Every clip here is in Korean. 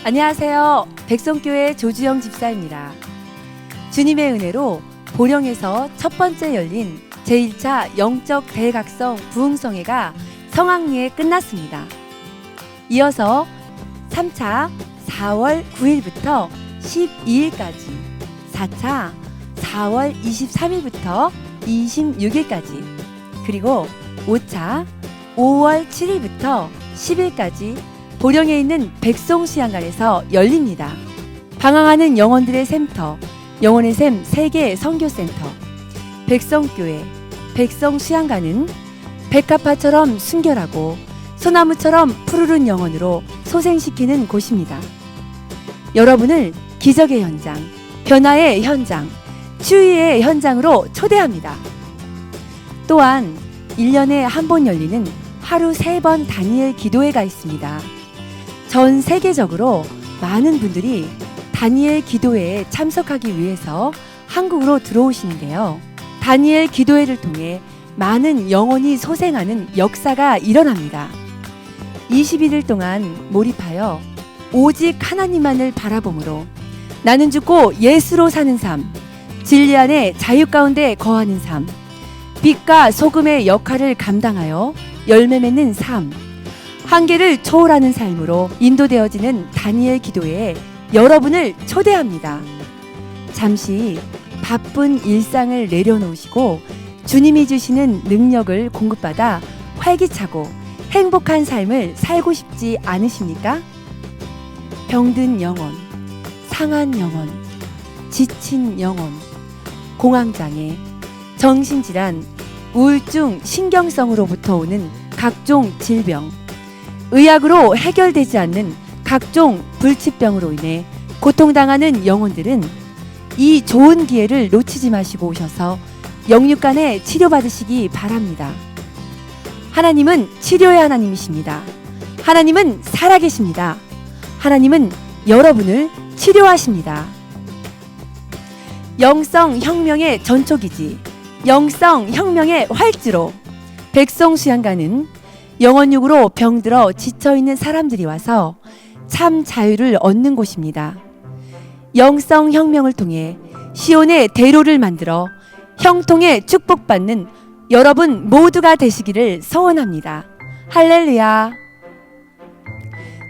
안녕하세요. 백성교회 조주영 집사입니다. 주님의 은혜로 보령에서 첫 번째 열린 제1차 영적 대각성 부흥성회가 성황리에 끝났습니다. 이어서 3차 4월 9일부터 12일까지, 4차 4월 23일부터 26일까지, 그리고 5차 5월 7일부터 10일까지 보령에 있는 백송수양관에서 열립니다. 방황하는 영혼들의 샘터, 영혼의 샘 세계 선교센터, 백성교회, 백성수양관은 백합화처럼 순결하고 소나무처럼 푸르른 영혼으로 소생시키는 곳입니다. 여러분을 기적의 현장, 변화의 현장, 치유의 현장으로 초대합니다. 또한 1년에 한 번 열리는 하루 3번 다니엘 기도회가 있습니다. 전 세계적으로 많은 분들이 다니엘 기도회에 참석하기 위해서 한국으로 들어오시는데요. 다니엘 기도회를 통해 많은 영혼이 소생하는 역사가 일어납니다. 21일 동안 몰입하여 오직 하나님만을 바라봄으로 나는 죽고 예수로 사는 삶, 진리 안에 자유 가운데 거하는 삶, 빛과 소금의 역할을 감당하여 열매 맺는 삶, 한계를 초월하는 삶으로 인도되어지는 다니엘 기도회에 여러분을 초대합니다. 잠시 바쁜 일상을 내려놓으시고 주님이 주시는 능력을 공급받아 활기차고 행복한 삶을 살고 싶지 않으십니까? 병든 영혼, 상한 영혼, 지친 영혼, 공황장애, 정신질환, 우울증, 신경성으로부터 오는 각종 질병, 의학으로 해결되지 않는 각종 불치병으로 인해 고통당하는 영혼들은 이 좋은 기회를 놓치지 마시고 오셔서 영육간에 치료받으시기 바랍니다. 하나님은 치료의 하나님이십니다. 하나님은 살아계십니다. 하나님은 여러분을 치료하십니다. 영성혁명의 전초기지, 영성혁명의 활주로, 백성수양관은 영혼육으로 병들어 지쳐있는 사람들이 와서 참 자유를 얻는 곳입니다. 영성혁명을 통해 시온의 대로를 만들어 형통의 축복받는 여러분 모두가 되시기를 소원합니다. 할렐루야.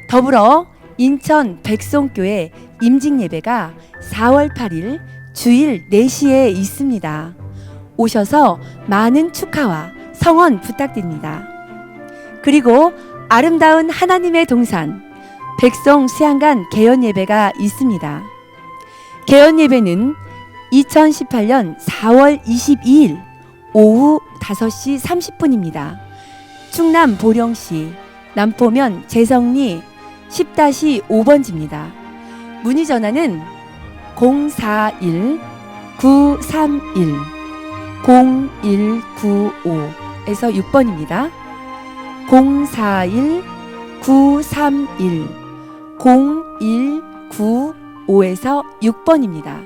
더불어 인천 백송교회 임직예배가 4월 8일 주일 4시에 있습니다. 오셔서 많은 축하와 성원 부탁드립니다. 그리고 아름다운 하나님의 동산 백성수양관 개연예배가 있습니다. 개연예배는 2018년 4월 22일 오후 5시 30분입니다. 충남 보령시 남포면 재성리 10-5번지입니다. 문의 전화는 041-931-0195에서 6번입니다. 041-931-0195에서 6번입니다.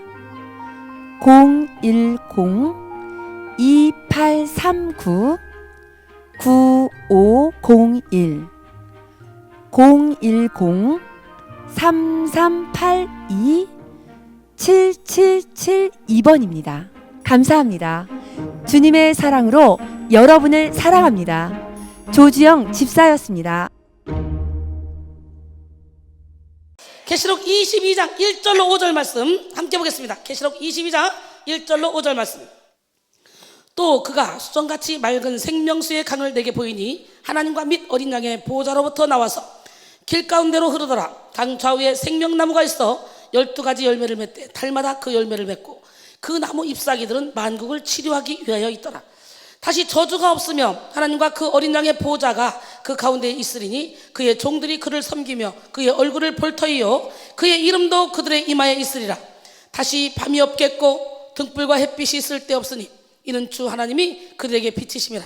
010-2839-9501 010-3382-7772번입니다. 감사합니다. 주님의 사랑으로 여러분을 사랑합니다. 조주영 집사였습니다. 계시록 22장 1절로 5절 말씀 함께 보겠습니다. 계시록 22장 1절로 5절 말씀. 또 그가 수정같이 맑은 생명수의 강을 내게 보이니 하나님과 및 어린 양의 보호자로부터 나와서 길 가운데로 흐르더라. 강 좌우에 생명나무가 있어 12가지 열매를 맺되 달마다 그 열매를 맺고 그 나무 잎사귀들은 만국을 치료하기 위하여 있더라. 다시 저주가 없으며 하나님과 그 어린 양의 보호자가 그 가운데에 있으리니 그의 종들이 그를 섬기며 그의 얼굴을 볼 터이요 그의 이름도 그들의 이마에 있으리라. 다시 밤이 없겠고 등불과 햇빛이 있을 데 없으니 이는 주 하나님이 그들에게 비치심이라.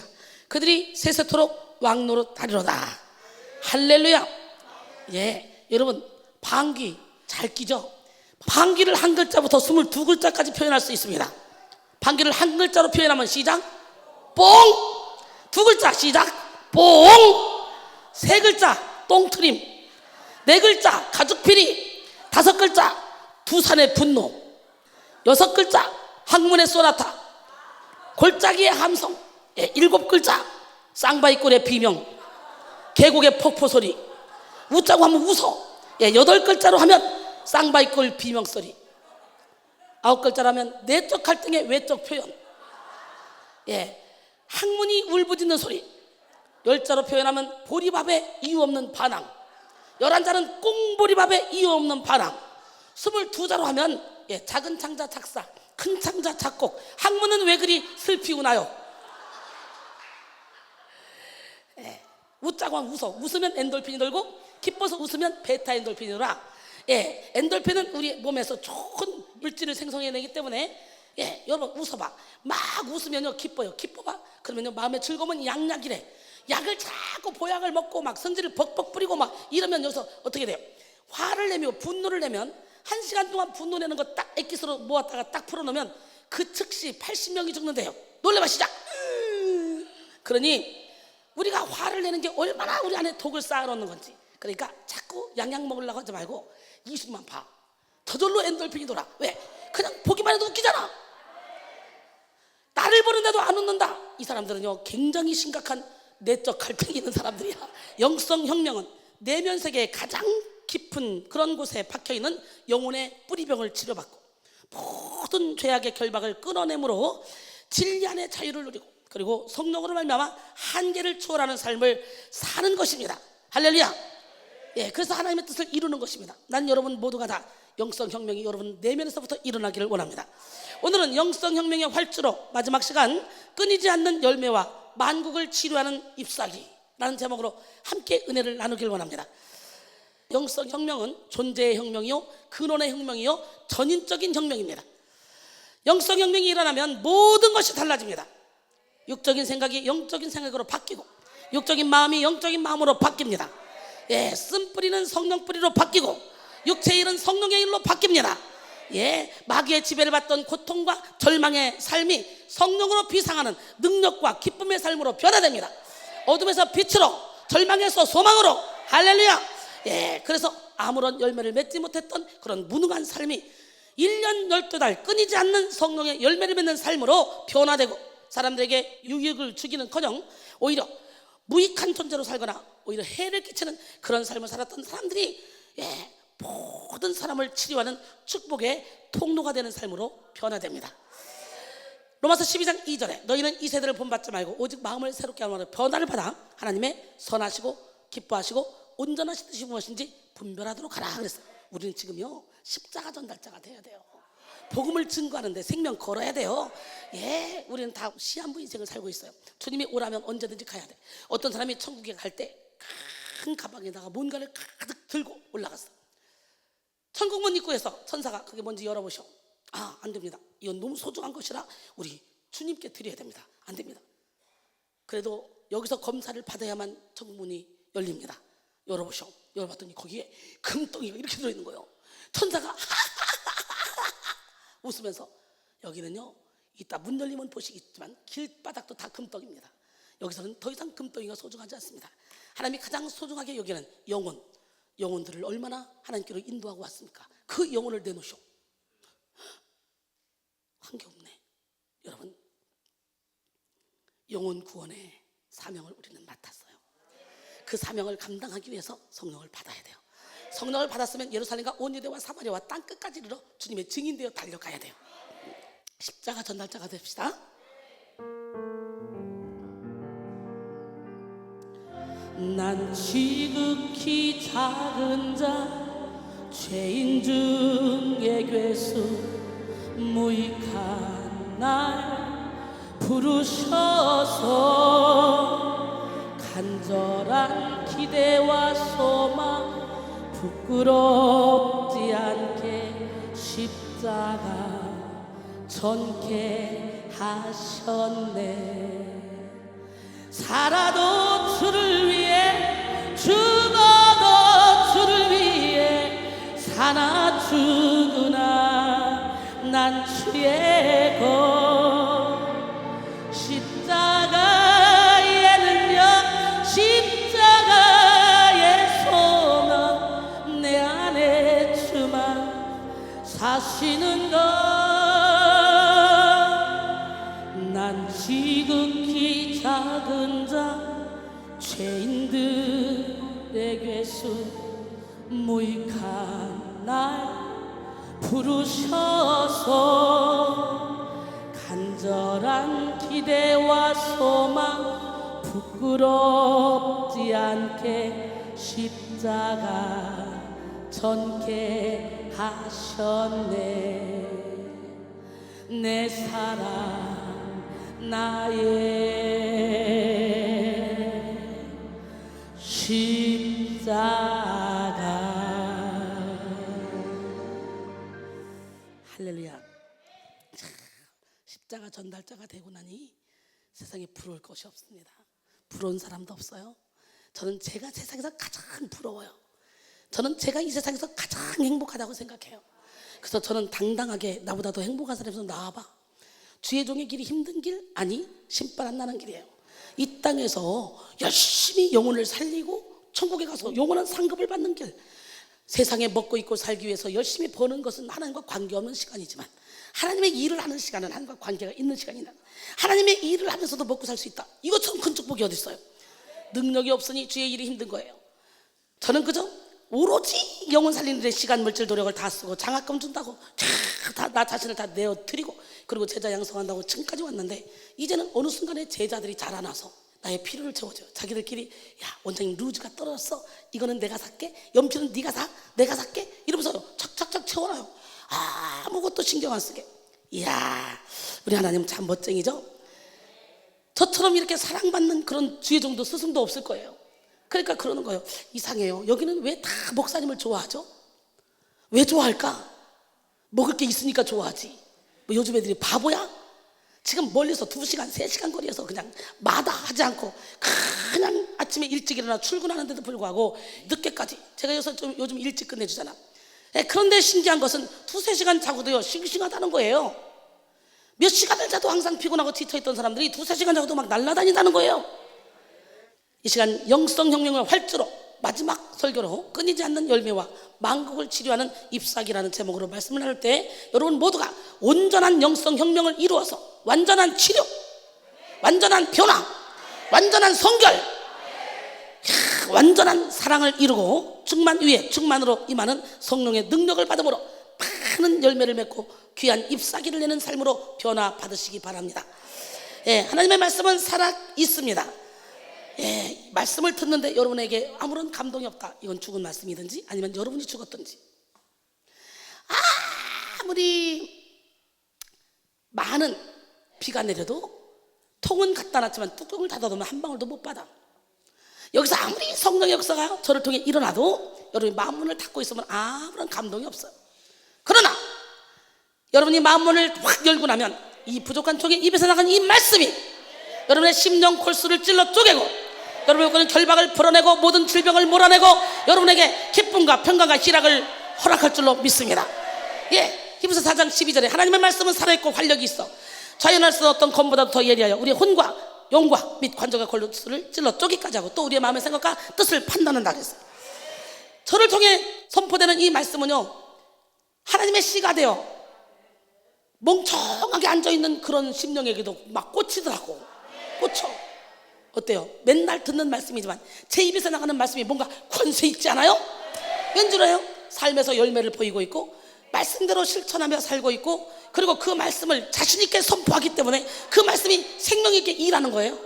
그들이 세세토록 왕노릇하리로다. 할렐루야. 예, 여러분 방귀 잘 끼죠? 방귀를 한 글자부터 22글자까지 표현할 수 있습니다. 방귀를 한 글자로 표현하면 시작 뽕, 두 글자 시작 뽕, 세 글자 똥트림, 4글자 가죽피리, 5글자 두산의 분노, 6글자 학문의 소나타, 골짜기의 함성, 7글자 쌍바이꼴의 비명, 계곡의 폭포소리, 웃자고 하면 웃어. 8글자로 하면 쌍바이꼴 비명소리, 9글자라면 내적 갈등의 외적 표현, 학문이 울부짖는 소리, 10자로 표현하면 보리밥에 이유 없는 반항, 11자는 꽁보리밥에 이유 없는 반항, 22자로 하면 작은 창자 작사, 큰 창자 작곡, 학문은 왜 그리 슬피우나요? 웃자고 하면 웃어. 웃으면 엔돌핀이 돌고, 기뻐서 웃으면 베타 엔돌핀이 돌아. 엔돌핀은 우리 몸에서 좋은 물질을 생성해내기 때문에, 여러분 웃어봐. 막 웃으면요 기뻐요. 기뻐봐. 그러면요 마음의 즐거움은 양약이래. 약을 자꾸 보약을 먹고 막 성질을 벅벅 뿌리고 막 이러면 여기서 어떻게 돼요? 화를 내며 분노를 내면 1시간 동안 분노 내는 거 딱 액기스로 모았다가 딱 풀어놓으면 그 즉시 80명이 죽는데요. 놀래봐 시작. 그러니 우리가 화를 내는 게 얼마나 우리 안에 독을 쌓아놓는 건지. 그러니까 자꾸 양약 먹으려고 하지 말고 이수만 봐. 저절로 엔돌핀이 돌아. 왜? 그냥 보기만 해도 웃기잖아. 나를 보는데도 안 웃는다. 이 사람들은요 굉장히 심각한 내적 갈등이 있는 사람들이야. 영성혁명은 내면 세계의 가장 깊은 그런 곳에 박혀있는 영혼의 뿌리병을 치료받고 모든 죄악의 결박을 끊어내므로 진리 안의 자유를 누리고, 그리고 성령으로 말미암아 한계를 초월하는 삶을 사는 것입니다. 할렐루야. 그래서 하나님의 뜻을 이루는 것입니다. 난 여러분 모두가 다 영성혁명이 여러분 내면에서부터 일어나기를 원합니다. 오늘은 영성혁명의 활주로 마지막 시간, 끊이지 않는 열매와 만국을 치료하는 잎사귀라는 제목으로 함께 은혜를 나누길 원합니다. 영성혁명은 존재의 혁명이요, 근원의 혁명이요, 전인적인 혁명입니다. 영성혁명이 일어나면 모든 것이 달라집니다. 육적인 생각이 영적인 생각으로 바뀌고, 육적인 마음이 영적인 마음으로 바뀝니다. 쓴뿌리는 성령 뿌리로 바뀌고, 육체의 일은 성령의 일로 바뀝니다. 마귀의 지배를 받던 고통과 절망의 삶이 성령으로 비상하는 능력과 기쁨의 삶으로 변화됩니다. 어둠에서 빛으로, 절망에서 소망으로. 할렐루야. 그래서 아무런 열매를 맺지 못했던 그런 무능한 삶이 1년 12달 끊이지 않는 성령의 열매를 맺는 삶으로 변화되고, 사람들에게 유익을 주기는커녕 오히려 무익한 존재로 살거나 오히려 해를 끼치는 그런 삶을 살았던 사람들이 모든 사람을 치료하는 축복의 통로가 되는 삶으로 변화됩니다. 로마서 12장 2절에 너희는 이 세대를 본받지 말고 오직 마음을 새롭게 하는 변화를 받아 하나님의 선하시고 기뻐하시고 온전하신 뜻이 무엇인지 분별하도록 하라 그랬어요. 우리는 지금요 십자가 전달자가 돼야 돼요. 복음을 증거하는데 생명 걸어야 돼요. 우리는 다 시한부 인생을 살고 있어요. 주님이 오라면 언제든지 가야 돼. 어떤 사람이 천국에 갈 때 큰 가방에다가 뭔가를 가득 들고 올라갔어. 천국문 입구에서 천사가 그게 뭔지 열어보셔. 안 됩니다. 이건 너무 소중한 것이라 우리 주님께 드려야 됩니다. 안 됩니다. 그래도 여기서 검사를 받아야만 천국문이 열립니다. 열어보셔. 열어봤더니 거기에 금덩이가 이렇게 들어있는 거예요. 천사가 웃으면서, 여기는요 이따 문 열리면 보시겠지만 길바닥도 다 금덩입니다. 여기서는 더 이상 금덩이가 소중하지 않습니다. 하나님이 가장 소중하게 여기는 영혼들을 얼마나 하나님께로 인도하고 왔습니까? 그 영혼을 내놓으셔. 한 게 없네. 여러분, 영혼 구원의 사명을 우리는 맡았어요. 그 사명을 감당하기 위해서 성령을 받아야 돼요. 성령을 받았으면 예루살렘과 온 유대와 사마리아와 땅 끝까지 이르러 주님의 증인되어 달려가야 돼요. 십자가 전달자가 됩시다. 난 지극히 작은 자, 죄인 중에 괴수, 무익한 날 부르셔서 간절한 기대와 소망 부끄럽지 않게 십자가 전케 하셨네. 살아도 주를 위해, 죽어도 주를 위해, 사나 죽으나 난 주의 것. 십자가의 능력, 십자가의 소망 사시는가. 난 지극히 작은 자 죄인들의 괴수 무익한 날 부르셔서 간절한 기대와 소망 부끄럽지 않게 십자가 전케 하셨네. 내 사랑 나의 십자가. 할렐루야. 십자가 전달자가 되고 나니 세상에 부러울 것이 없습니다. 부러운 사람도 없어요. 저는 제가 세상에서 가장 부러워요. 저는 제가 이 세상에서 가장 행복하다고 생각해요. 그래서 저는 당당하게 나보다 더 행복한 사람에서 나와봐. 주의 종의 길이 힘든 길? 아니, 신발 안 나는 길이에요. 이 땅에서 열심히 영혼을 살리고 천국에 가서 영원한 상급을 받는 길. 세상에 먹고 있고 살기 위해서 열심히 버는 것은 하나님과 관계없는 시간이지만 하나님의 일을 하는 시간은 하나님과 관계가 있는 시간이다. 하나님의 일을 하면서도 먹고 살 수 있다. 이것처럼 큰 축복이 어디 있어요? 능력이 없으니 주의 일이 힘든 거예요. 저는 그저 오로지 영혼 살리는 데 시간, 물질, 노력을 다 쓰고 장학금 준다고 나 자신을 다 내어드리고 그리고 제자 양성한다고 지금까지 왔는데 이제는 어느 순간에 제자들이 자라나서 나의 필요를 채워줘요. 자기들끼리 야, 원장님 루즈가 떨어졌어. 이거는 내가 살게. 연필은 네가 사. 내가 살게. 이러면서 착착착 채워놔요. 아무것도 신경 안 쓰게. 이야, 우리 하나님 참 멋쟁이죠. 저처럼 이렇게 사랑받는 그런 주의 종도 스승도 없을 거예요. 그러니까 그러는 거예요. 이상해요. 여기는 왜 다 목사님을 좋아하죠? 왜 좋아할까? 먹을 게 있으니까 좋아하지. 뭐 요즘 애들이 바보야? 지금 멀리서 2시간, 3시간 거리에서 그냥 마다하지 않고 그냥 아침에 일찍 일어나 출근하는데도 불구하고 늦게까지. 제가 요즘 일찍 끝내주잖아. 그런데 신기한 것은 2-3시간 자고도요 싱싱하다는 거예요. 몇 시간을 자도 항상 피곤하고 지쳐있던 사람들이 2-3시간 자고도 막 날아다닌다는 거예요. 이 시간 영성혁명의 활주로 마지막 설교로 끊이지 않는 열매와 만국을 치료하는 잎사귀라는 제목으로 말씀을 나눌 때 여러분 모두가 온전한 영성혁명을 이루어서 완전한 치료, 완전한 변화, 완전한 성결, 완전한 사랑을 이루고 충만 위에 충만으로 임하는 성령의 능력을 받음으로 많은 열매를 맺고 귀한 잎사귀를 내는 삶으로 변화 받으시기 바랍니다. 하나님의 말씀은 살아 있습니다. 말씀을 듣는데 여러분에게 아무런 감동이 없다. 이건 죽은 말씀이든지 아니면 여러분이 죽었든지 아무리 많은 비가 내려도 통은 갖다 놨지만 뚜껑을 닫아두면 한 방울도 못 받아. 여기서 아무리 성령의 역사가 저를 통해 일어나도 여러분이 마음문을 닫고 있으면 아무런 감동이 없어요. 그러나 여러분이 마음문을 확 열고 나면 이 부족한 종의 입에서 나간 이 말씀이 여러분의 심령 골수를 찔러 쪼개고 여러분의 결박을 풀어내고 모든 질병을 몰아내고 여러분에게 기쁨과 평강과 희락을 허락할 줄로 믿습니다. 히브리서 4장 12절에 하나님의 말씀은 살아있고 활력이 있어 자연할 수 없는 어떤 검보다도 더 예리하여 우리의 혼과 영과 및 관절과 골수를 찔러 쪼기까지 하고 또 우리의 마음의 생각과 뜻을 판단한다 그랬어요. 저를 통해 선포되는 이 말씀은요 하나님의 씨가 되어 멍청하게 앉아있는 그런 심령에게도 막 꽂히더라고. 꽂혀. 어때요? 맨날 듣는 말씀이지만 제 입에서 나가는 말씀이 뭔가 권세 있지 않아요? 왠줄 알아요? 삶에서 열매를 보이고 있고 말씀대로 실천하며 살고 있고 그리고 그 말씀을 자신 있게 선포하기 때문에 그 말씀이 생명 있게 일하는 거예요.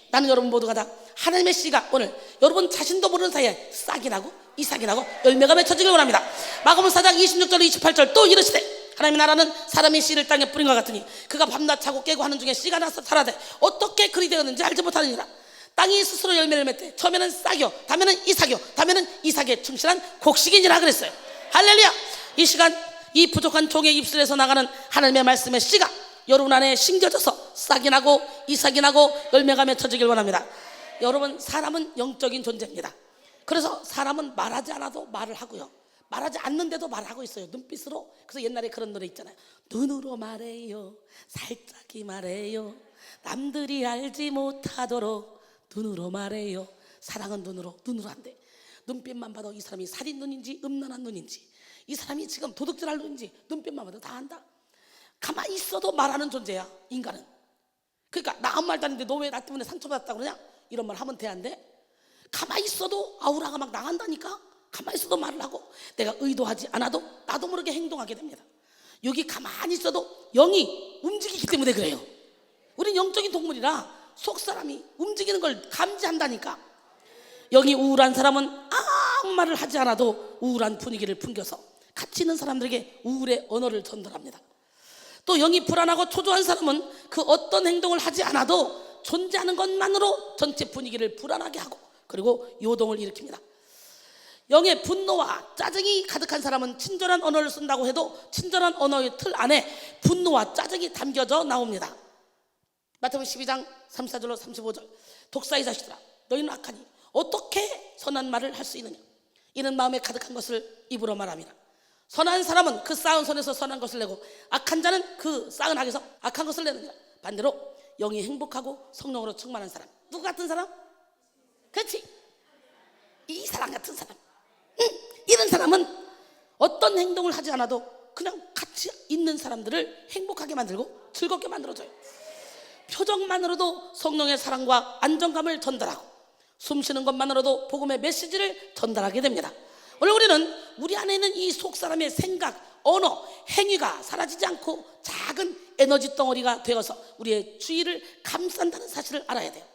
나는 여러분 모두가 다 하나님의 씨가 오늘 여러분 자신도 모르는 사이에 싹이 나고 이삭이 나고 열매가 맺혀지길 원합니다. 마가복음 4장 26절 28절 또 이르시되 하나님의 나라는 사람이 씨를 땅에 뿌린 것 같으니 그가 밤낮 자고 깨고 하는 중에 씨가 나서 자라되 어떻게 그리 되었는지 알지 못하느니라. 땅이 스스로 열매를 맺되 처음에는 싹이요 다음에는 이삭이요 다음에는 이삭에 충실한 곡식이니라 그랬어요. 할렐루야. 이 시간 이 부족한 종의 입술에서 나가는 하나님의 말씀의 씨가 여러분 안에 심겨져서 싹이 나고 이삭이 나고 열매가 맺혀지길 원합니다. 여러분 사람은 영적인 존재입니다. 그래서 사람은 말하지 않아도 말을 하고요 말하지 않는데도 말하고 있어요. 눈빛으로. 그래서 옛날에 그런 노래 있잖아요. 눈으로 말해요 살짝이 말해요 남들이 알지 못하도록 눈으로 말해요. 사랑은 눈으로 안 돼. 눈빛만 봐도 이 사람이 살인 눈인지 음란한 눈인지, 이 사람이 지금 도둑질할 눈인지 눈빛만 봐도 다 안다. 가만히 있어도 말하는 존재야, 인간은. 그러니까 나 아무 말도 안 했는데 너 왜 나 때문에 상처받았다고 그러냐? 이런 말 하면 돼안돼? 가만히 있어도 아우라가 막 나간다니까. 가만히 있어도 말을 하고 내가 의도하지 않아도 나도 모르게 행동하게 됩니다. 여기 가만히 있어도 영이 움직이기 때문에 그래요. 우린 영적인 동물이라 속사람이 움직이는 걸 감지한다니까. 영이 우울한 사람은 아무 말을 하지 않아도 우울한 분위기를 풍겨서 같이 있는 사람들에게 우울의 언어를 전달합니다. 또 영이 불안하고 초조한 사람은 그 어떤 행동을 하지 않아도 존재하는 것만으로 전체 분위기를 불안하게 하고 그리고 요동을 일으킵니다. 영의 분노와 짜증이 가득한 사람은 친절한 언어를 쓴다고 해도 친절한 언어의 틀 안에 분노와 짜증이 담겨져 나옵니다. 마태복음 12장 34절로 35절. 독사의 자식들아, 너희는 악하니 어떻게 선한 말을 할 수 있느냐? 이는 마음에 가득한 것을 입으로 말합니다. 선한 사람은 그 쌓은 손에서 선한 것을 내고 악한 자는 그 쌓은 악에서 악한 것을 내느니라. 반대로 영이 행복하고 성령으로 충만한 사람, 누구 같은 사람? 그렇지, 이 사람 같은 사람. 이런 사람은 어떤 행동을 하지 않아도 그냥 같이 있는 사람들을 행복하게 만들고 즐겁게 만들어줘요. 표정만으로도 성령의 사랑과 안정감을 전달하고 숨쉬는 것만으로도 복음의 메시지를 전달하게 됩니다. 오늘 우리는 우리 안에 있는 이 속사람의 생각, 언어, 행위가 사라지지 않고 작은 에너지 덩어리가 되어서 우리의 주위를 감싼다는 사실을 알아야 돼요.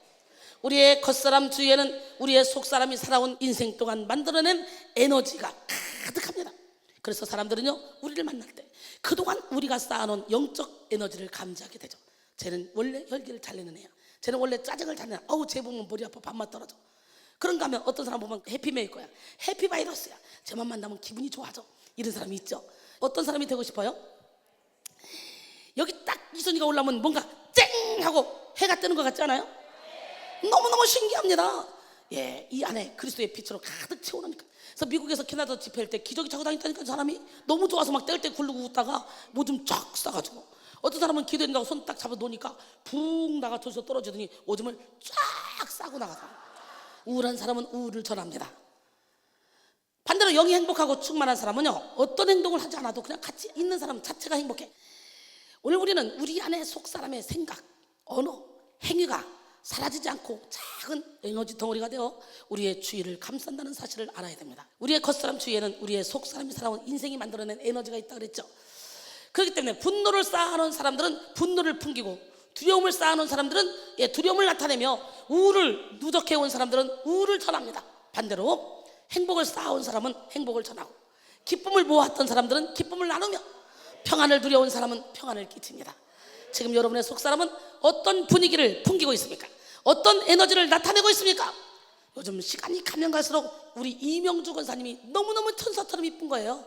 우리의 겉사람 주위에는 우리의 속사람이 살아온 인생 동안 만들어낸 에너지가 가득합니다. 그래서 사람들은요, 우리를 만날 때 그동안 우리가 쌓아놓은 영적 에너지를 감지하게 되죠. 쟤는 원래 혈기를 잘 내는 애야, 쟤는 원래 짜증을 잘 내는 애야, 어우 쟤 보면 머리 아파 밥맛 떨어져. 그런가 하면 어떤 사람 보면 해피메이커야, 해피바이러스야, 쟤만 만나면 기분이 좋아져. 이런 사람이 있죠. 어떤 사람이 되고 싶어요? 여기 딱 이순이가 올라오면 뭔가 쨍 하고 해가 뜨는 것 같지 않아요? 너무너무 신기합니다. 예, 이 안에 그리스도의 빛으로 가득 채워놓으니까. 그래서 미국에서 캐나다 집회할 때 기저귀 차고 다녔다니까. 사람이 너무 좋아서 막 뗄 때 굴르고 웃다가 뭐 좀 쫙 싸가지고, 어떤 사람은 기도한다고 손 딱 잡아 놓으니까 붕 나가 조서 떨어지더니 오줌을 쫙 싸고 나가서. 우울한 사람은 우울을 전합니다. 반대로 영이 행복하고 충만한 사람은요, 어떤 행동을 하지 않아도 그냥 같이 있는 사람 자체가 행복해. 오늘 우리는 우리 안에 속사람의 생각, 언어, 행위가 사라지지 않고 작은 에너지 덩어리가 되어 우리의 주위를 감싼다는 사실을 알아야 됩니다. 우리의 겉사람 주위에는 우리의 속사람이 살아온 인생이 만들어낸 에너지가 있다고 그랬죠. 그렇기 때문에 분노를 쌓아놓은 사람들은 분노를 풍기고, 두려움을 쌓아놓은 사람들은 두려움을 나타내며, 우울을 누적해온 사람들은 우울을 전합니다. 반대로 행복을 쌓아온 사람은 행복을 전하고, 기쁨을 모았던 사람들은 기쁨을 나누며, 평안을 누려온 사람은 평안을 끼칩니다. 지금 여러분의 속사람은 어떤 분위기를 풍기고 있습니까? 어떤 에너지를 나타내고 있습니까? 요즘 시간이 가면 갈수록 우리 이명주 권사님이 너무너무 천사처럼 이쁜 거예요.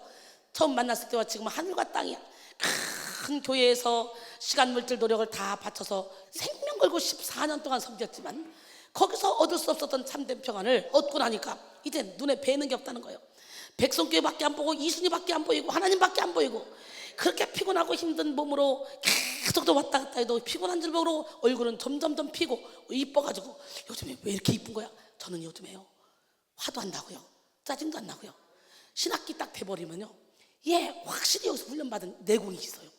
처음 만났을 때와 지금은 하늘과 땅이야. 큰 교회에서 시간 물질 노력을 다 바쳐서 생명 걸고 14년 동안 섬겼지만 거기서 얻을 수 없었던 참된 평안을 얻고 나니까 이제 눈에 뵈는 게 없다는 거예요. 백성교회밖에 안 보고 이순이밖에 안 보이고 하나님밖에 안 보이고, 그렇게 피곤하고 힘든 몸으로 계속 또 왔다 갔다 해도 피곤한 줄 모르고 얼굴은 점점점 피고 이뻐가지고, 요즘에 왜 이렇게 이쁜 거야? 저는 요즘에요, 화도 안 나고요, 짜증도 안 나고요, 신학기 딱 돼버리면요, 확실히 여기서 훈련받은 내공이 있어요.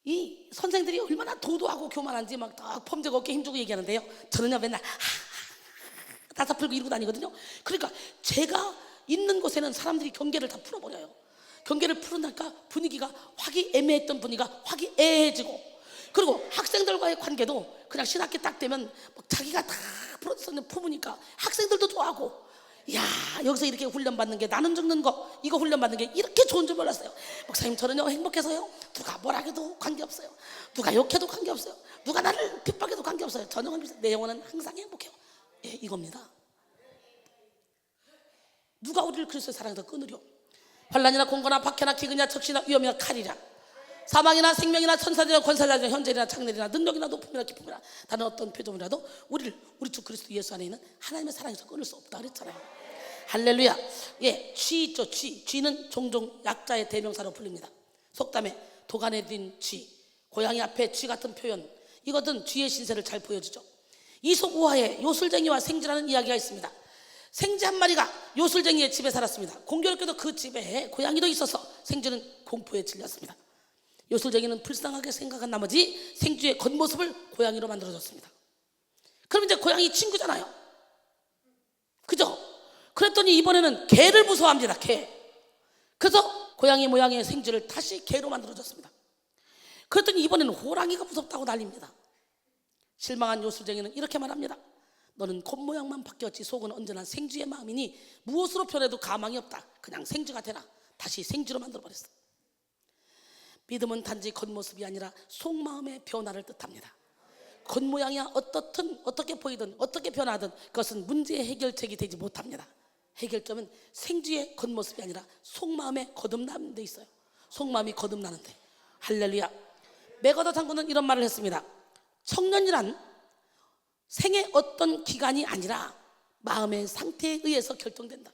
이 선생들이 얼마나 도도하고 교만한지 막 딱 펌제 어깨 힘주고 얘기하는데요, 저는요 맨날 다사 풀고 이러고 다니거든요. 그러니까 제가 있는 곳에는 사람들이 경계를 다 풀어버려요. 경계를 풀으니까 분위기가 화기애매했던 분위기가 화기애애해지고, 그리고 학생들과의 관계도 그냥 신학기 딱 되면 자기가 다 풀어서 품으니까 학생들도 좋아하고, 야, 여기서 이렇게 훈련받는 게, 나는 죽는 거 이거 훈련받는 게 이렇게 좋은 줄 몰랐어요. 목사님, 저는요 행복해서요, 누가 뭐라 해도 관계없어요, 누가 욕해도 관계없어요, 누가 나를 핍박해도 관계없어요. 저는 내 영혼은 항상 행복해요. 이겁니다. 누가 우리를 그리스도의 사랑에서 끊으려? 환난이나 공고나 박해나 기근이나 적시나 위험이나 칼이라, 사망이나 생명이나 천사들이나 권사자들이나 현재나 장래나 능력이나 높음이나 기쁨이나 다른 어떤 표정이라도 우리 주 그리스도 예수 안에 있는 하나님의 사랑에서 끊을 수 없다 그랬잖아요. 할렐루야. 쥐 있죠. 쥐는 종종 약자의 대명사로 불립니다. 속담에 도간에 든 쥐, 고양이 앞에 쥐 같은 표현, 이것은 쥐의 신세를 잘 보여주죠. 이솝 우화에 요술쟁이와 생쥐라는 이야기가 있습니다. 생쥐 한 마리가 요술쟁이의 집에 살았습니다. 공교롭게도 그 집에 고양이도 있어서 생쥐는 공포에 질렸습니다. 요술쟁이는 불쌍하게 생각한 나머지 생쥐의 겉모습을 고양이로 만들어줬습니다. 그럼 이제 고양이 친구잖아요. 그죠? 그랬더니 이번에는 개를 무서워합니다. 개. 그래서 고양이 모양의 생쥐를 다시 개로 만들어줬습니다. 그랬더니 이번에는 호랑이가 무섭다고 난립니다. 실망한 요술쟁이는 이렇게 말합니다. 너는 겉모양만 바뀌었지 속은 언제나 생쥐의 마음이니 무엇으로 변해도 가망이 없다. 그냥 생쥐가 되라. 다시 생쥐로 만들어버렸어. 믿음은 단지 겉모습이 아니라 속마음의 변화를 뜻합니다. 겉모양이야 어떻든 어떻게 보이든 어떻게 변하든 그것은 문제의 해결책이 되지 못합니다. 해결점은 생쥐의 겉모습이 아니라 속마음의 거듭나는 데 있어요. 속마음이 거듭나는데. 할렐루야. 맥어더 장군은 이런 말을 했습니다. 청년이란 생의 어떤 기간이 아니라 마음의 상태에 의해서 결정된다.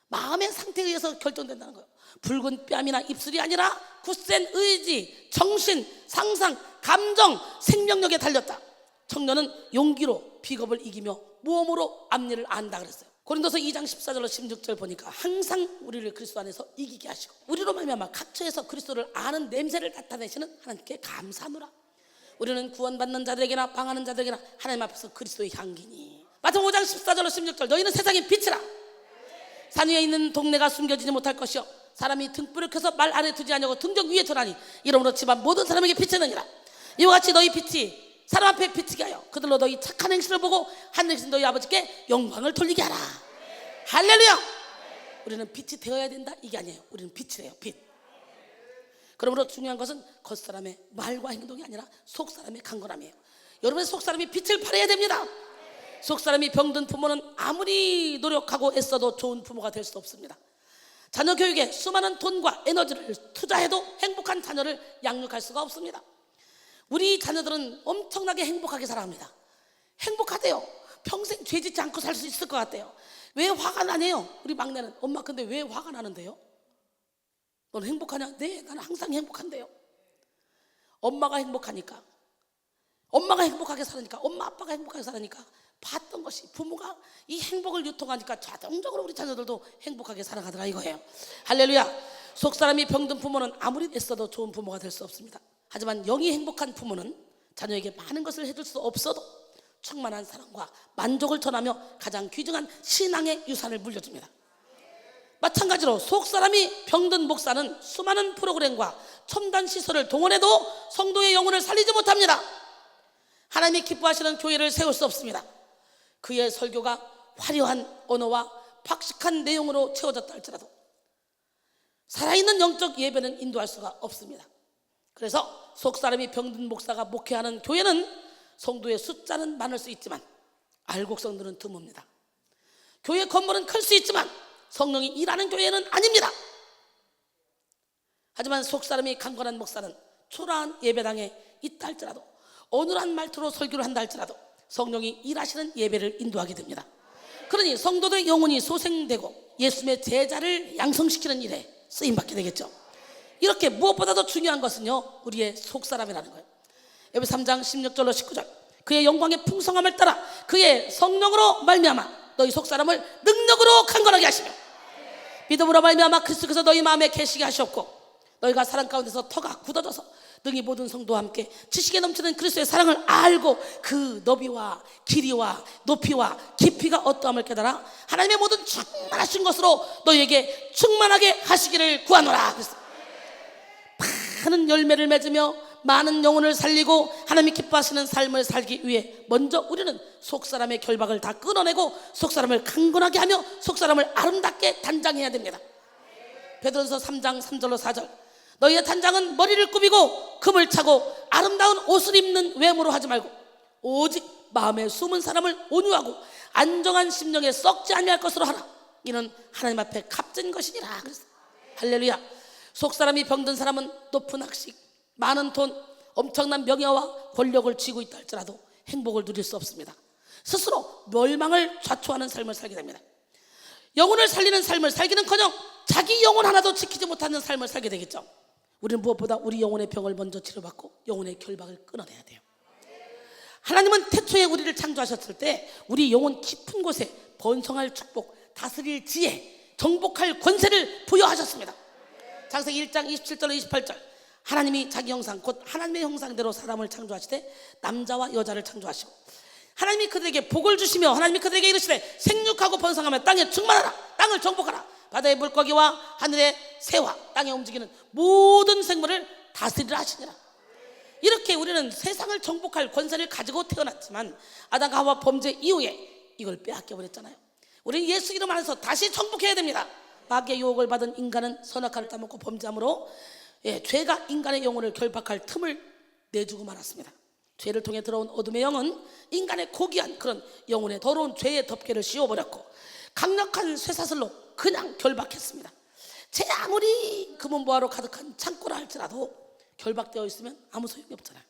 마음의 상태에 의해서 결정된다는 거예요. 붉은 뺨이나 입술이 아니라 굳센 의지, 정신, 상상, 감정, 생명력에 달렸다. 청년은 용기로 비겁을 이기며 모험으로 앞일을 안다 그랬어요. 고린도서 2장 14절로 16절 보니까 항상 우리를 그리스도 안에서 이기게 하시고 우리로 말미암아 각처에서 그리스도를 아는 냄새를 나타내시는 하나님께 감사하노라. 우리는 구원받는 자들에게나 방하는 자들에게나 하나님 앞에서 그리스도의 향기니. 마태복음 5장 14절로 16절 너희는 세상의 빛이라. 산 위에 있는 동네가 숨겨지지 못할 것이요 사람이 등불을 켜서 말 아래 두지 아니하고 등정 위에 두나니 이러므로 집안 모든 사람에게 비치느니라. 이와 같이 너희 빛이 사람 앞에 비치게 하여 그들로 너희 착한 행실을 보고 하늘에 계신 너희 아버지께 영광을 돌리게 하라. 할렐루야. 우리는 빛이 되어야 된다 이게 아니에요. 우리는 빛이래요. 빛. 그러므로 중요한 것은 겉사람의 말과 행동이 아니라 속사람의 강건함이에요. 여러분의 속사람이 빛을 발해야 됩니다. 속사람이 병든 부모는 아무리 노력하고 애써도 좋은 부모가 될 수 없습니다. 자녀 교육에 수많은 돈과 에너지를 투자해도 행복한 자녀를 양육할 수가 없습니다. 우리 자녀들은 엄청나게 행복하게 살아갑니다. 행복하대요. 평생 죄짓지 않고 살 수 있을 것 같대요. 왜 화가 나네요? 우리 막내는 엄마 근데 왜 화가 나는데요? 넌 행복하냐? 네, 나는 항상 행복한데요. 엄마가 행복하니까, 엄마가 행복하게 살으니까, 엄마 아빠가 행복하게 살으니까 봤던 것이 부모가 이 행복을 유통하니까 자동적으로 우리 자녀들도 행복하게 살아가더라 이거예요. 할렐루야. 속사람이 병든 부모는 아무리 애써도 좋은 부모가 될 수 없습니다. 하지만 영이 행복한 부모는 자녀에게 많은 것을 해줄 수 없어도 충만한 사랑과 만족을 전하며 가장 귀중한 신앙의 유산을 물려줍니다. 마찬가지로 속사람이 병든 목사는 수많은 프로그램과 첨단 시설을 동원해도 성도의 영혼을 살리지 못합니다. 하나님이 기뻐하시는 교회를 세울 수 없습니다. 그의 설교가 화려한 언어와 박식한 내용으로 채워졌다 할지라도 살아있는 영적 예배는 인도할 수가 없습니다. 그래서 속사람이 병든 목사가 목회하는 교회는 성도의 숫자는 많을 수 있지만 알곡성들은 드뭅니다. 교회 건물은 클 수 있지만 성령이 일하는 교회는 아닙니다. 하지만 속사람이 강건한 목사는 초라한 예배당에 있다 할지라도 어눌한 말투로 설교를 한다 할지라도 성령이 일하시는 예배를 인도하게 됩니다. 그러니 성도들의 영혼이 소생되고 예수님의 제자를 양성시키는 일에 쓰임받게 되겠죠. 이렇게 무엇보다도 중요한 것은요 우리의 속사람이라는 거예요. 에베소 3장 16절로 19절 그의 영광의 풍성함을 따라 그의 성령으로 말미암아 너희 속사람을 능력으로 강건하게 하시며 믿음으로 말미암아 그리스도께서 너희 마음에 계시게 하셨고 너희가 사랑 가운데서 터가 굳어져서 능히 모든 성도와 함께 지식에 넘치는 그리스도의 사랑을 알고 그 너비와 길이와 높이와 깊이가 어떠함을 깨달아 하나님의 모든 충만하신 것으로 너희에게 충만하게 하시기를 구하노라. 많은 열매를 맺으며 많은 영혼을 살리고 하나님이 기뻐하시는 삶을 살기 위해 먼저 우리는 속사람의 결박을 다 끊어내고 속사람을 강건하게 하며 속사람을 아름답게 단장해야 됩니다. 베드로전서 3장 3절로 4절 너희의 단장은 머리를 꾸미고 금을 차고 아름다운 옷을 입는 외모로 하지 말고 오직 마음에 숨은 사람을 온유하고 안정한 심령에 썩지 아니할 것으로 하라. 이는 하나님 앞에 값진 것이니라. 그랬어요. 할렐루야. 속사람이 병든 사람은 높은 학식, 많은 돈, 엄청난 명예와 권력을 쥐고 있다 할지라도 행복을 누릴 수 없습니다. 스스로 멸망을 좌초하는 삶을 살게 됩니다. 영혼을 살리는 삶을 살기는커녕 자기 영혼 하나도 지키지 못하는 삶을 살게 되겠죠. 우리는 무엇보다 우리 영혼의 병을 먼저 치료받고 영혼의 결박을 끊어내야 돼요. 하나님은 태초에 우리를 창조하셨을 때 우리 영혼 깊은 곳에 번성할 축복, 다스릴 지혜, 정복할 권세를 부여하셨습니다. 창세기 1장 27절로 28절, 하나님이 자기 형상 곧 하나님의 형상대로 사람을 창조하시되 남자와 여자를 창조하시고 하나님이 그들에게 복을 주시며 하나님이 그들에게 이르시되 생육하고 번성하며 땅에 충만하라, 땅을 정복하라, 바다의 물고기와 하늘의 새와 땅에 움직이는 모든 생물을 다스리라 하시니라. 이렇게 우리는 세상을 정복할 권세를 가지고 태어났지만 아담과 하와 범죄 이후에 이걸 빼앗겨 버렸잖아요. 우리는 예수 이름 안에서 다시 정복해야 됩니다. 마귀의 유혹을 받은 인간은 선악과를 따먹고 범죄함으로 죄가 인간의 영혼을 결박할 틈을 내주고 말았습니다. 죄를 통해 들어온 어둠의 영은 인간의 고귀한 그런 영혼의 더러운 죄의 덮개를 씌워버렸고 강력한 쇠사슬로 그냥 결박했습니다. 제 아무리 금은보화로 가득한 창고라 할지라도 결박되어 있으면 아무 소용이 없잖아요.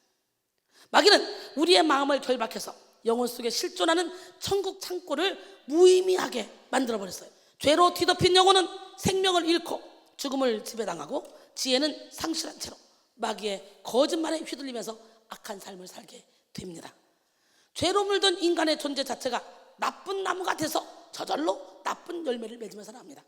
마귀는 우리의 마음을 결박해서 영혼 속에 실존하는 천국 창고를 무의미하게 만들어버렸어요. 죄로 뒤덮인 영혼은 생명을 잃고 죽음을 지배당하고 지혜는 상실한 채로 마귀의 거짓말에 휘둘리면서 악한 삶을 살게 됩니다. 죄로 물든 인간의 존재 자체가 나쁜 나무가 돼서 저절로 나쁜 열매를 맺으며 살아갑니다.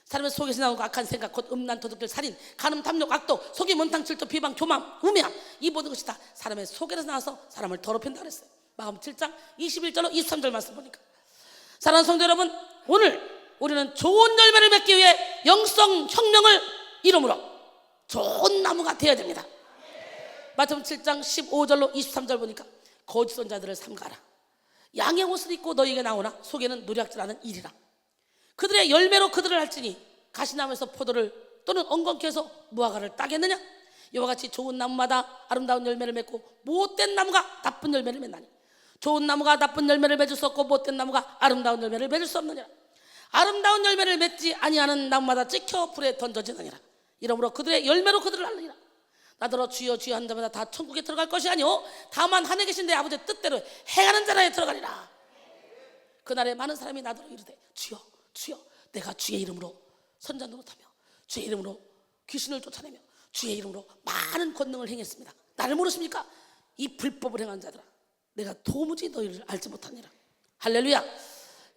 사람의 속에서 나오는 악한 생각 곧 음란, 도둑질, 살인, 간음, 탐욕, 악도, 속이 mon탕, 질투, 비방, 교만, 우매함, 이 모든 것이 다 사람의 속에서 나와서 사람을 더럽힌다 그랬어요. 마가복음 7장 21절로 23절 말씀 보니까, 사랑하는 성도 여러분, 오늘 우리는 좋은 열매를 맺기 위해 영성 혁명을 이름으로 좋은 나무가 되어야 됩니다. 마태복음 7장 15절로 23절 보니까 거짓 선자들을 삼가라, 양의 옷을 입고 너희에게 나오나 속에는 노략질하는 일이라. 그들의 열매로 그들을 알지니 가시나무에서 포도를 또는 엉겅퀴 해서 무화과를 따겠느냐? 이와 같이 좋은 나무마다 아름다운 열매를 맺고 못된 나무가 나쁜 열매를 맺나니 좋은 나무가 나쁜 열매를 맺을 수 없고 못된 나무가 아름다운 열매를 맺을 수 없느니라. 아름다운 열매를 맺지 아니하는 나무마다 찍혀 불에 던져지느니라. 이러므로 그들의 열매로 그들을 알리라. 나더러 주여 주여 한 자마다 다 천국에 들어갈 것이 아니오 다만 하늘에 계신 내 아버지의 뜻대로 행하는 자라에 들어가리라. 그날에 많은 사람이 나더러 이르되 주여 주여 내가 주의 이름으로 선자 노릇하며 주의 이름으로 귀신을 쫓아내며 주의 이름으로 많은 권능을 행했습니다. 나를 모르십니까? 이 불법을 행한 자들아, 내가 도무지 너희를 알지 못하니라. 할렐루야.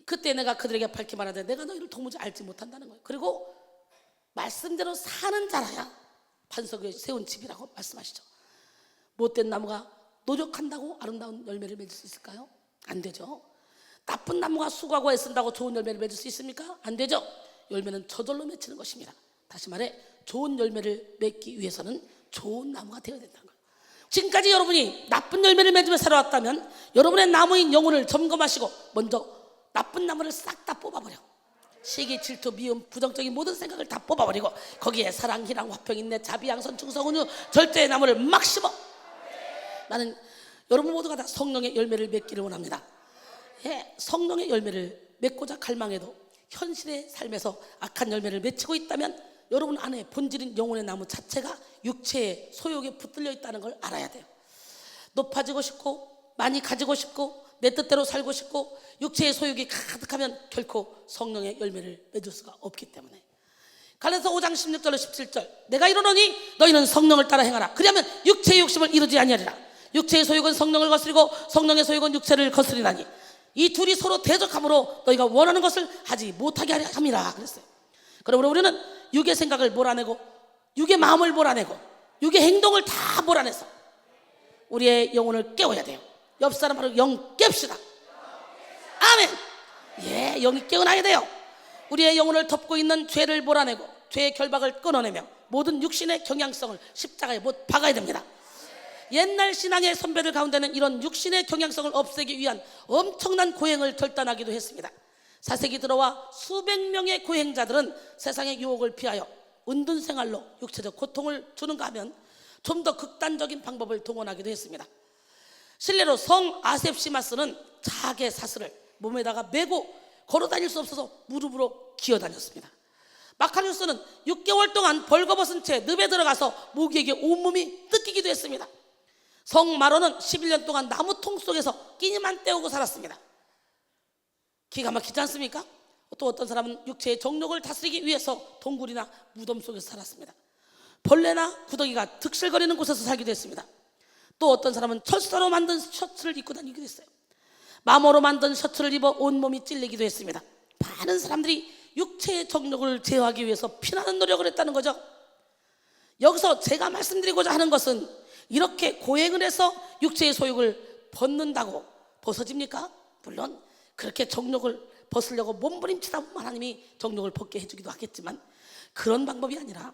그때 내가 그들에게 밝히 말하되 내가 너희를 도무지 알지 못한다는 거예요. 그리고 말씀대로 사는 자라야 반석 위에 세운 집이라고 말씀하시죠. 못된 나무가 노력한다고 아름다운 열매를 맺을 수 있을까요? 안 되죠. 나쁜 나무가 수고하고 애쓴다고 좋은 열매를 맺을 수 있습니까? 안 되죠. 열매는 저절로 맺히는 것입니다. 다시 말해 좋은 열매를 맺기 위해서는 좋은 나무가 되어야 된다는 거예요. 지금까지 여러분이 나쁜 열매를 맺으며 살아왔다면 여러분의 나무인 영혼을 점검하시고 먼저 나쁜 나무를 싹 다 뽑아버려. 시기, 질투, 미움, 부정적인 모든 생각을 다 뽑아버리고 거기에 사랑, 희랑, 화평, 인내, 자비, 양선, 충성, 온유, 절제의 나무를 막 심어. 나는 여러분 모두가 다 성령의 열매를 맺기를 원합니다. 성령의 열매를 맺고자 갈망해도 현실의 삶에서 악한 열매를 맺히고 있다면 여러분 안에 본질인 영혼의 나무 자체가 육체의 소욕에 붙들려 있다는 걸 알아야 돼요. 높아지고 싶고 많이 가지고 싶고 내 뜻대로 살고 싶고 육체의 소욕이 가득하면 결코 성령의 열매를 맺을 수가 없기 때문에, 갈라디아서 5장 16절로 17절, 내가 이르노니 너희는 성령을 따라 행하라. 그리하면 육체의 욕심을 이루지 아니하리라. 육체의 소욕은 성령을 거스리고 성령의 소욕은 육체를 거스리나니 이 둘이 서로 대적함으로 너희가 원하는 것을 하지 못하게 하려 함이라 그랬어요. 그러므로 우리는 육의 생각을 몰아내고 육의 마음을 몰아내고 육의 행동을 다 몰아내서 우리의 영혼을 깨워야 돼요. 옆 사람 바로 영 깹시다. 아멘. 영이 깨어나야 돼요. 우리의 영혼을 덮고 있는 죄를 몰아내고 죄의 결박을 끊어내며 모든 육신의 경향성을 십자가에 못 박아야 됩니다. 옛날 신앙의 선배들 가운데는 이런 육신의 경향성을 없애기 위한 엄청난 고행을 결단하기도 했습니다. 사색이 들어와 수백 명의 고행자들은 세상의 유혹을 피하여 은둔 생활로 육체적 고통을 주는가 하면 좀 더 극단적인 방법을 동원하기도 했습니다. 실례로 성 아셉시마스는 자개 사슬을 몸에다가 메고 걸어다닐 수 없어서 무릎으로 기어다녔습니다. 마카리우스는 6개월 동안 벌거벗은 채 늪에 들어가서 모기에게 온몸이 뜯기기도 했습니다. 성 마로는 11년 동안 나무통 속에서 끼니만 때우고 살았습니다. 기가 막히지 않습니까? 또 어떤 사람은 육체의 정욕을 다스리기 위해서 동굴이나 무덤 속에서 살았습니다. 벌레나 구더기가 득실거리는 곳에서 살기도 했습니다. 또 어떤 사람은 철사로 만든 셔츠를 입고 다니기도 했어요. 마모로 만든 셔츠를 입어 온몸이 찔리기도 했습니다. 많은 사람들이 육체의 정욕을 제어하기 위해서 피나는 노력을 했다는 거죠. 여기서 제가 말씀드리고자 하는 것은 이렇게 고행을 해서 육체의 소욕을 벗는다고 벗어집니까? 물론 그렇게 정욕을 벗으려고 몸부림치다 보면 하나님이 정욕을 벗게 해주기도 하겠지만, 그런 방법이 아니라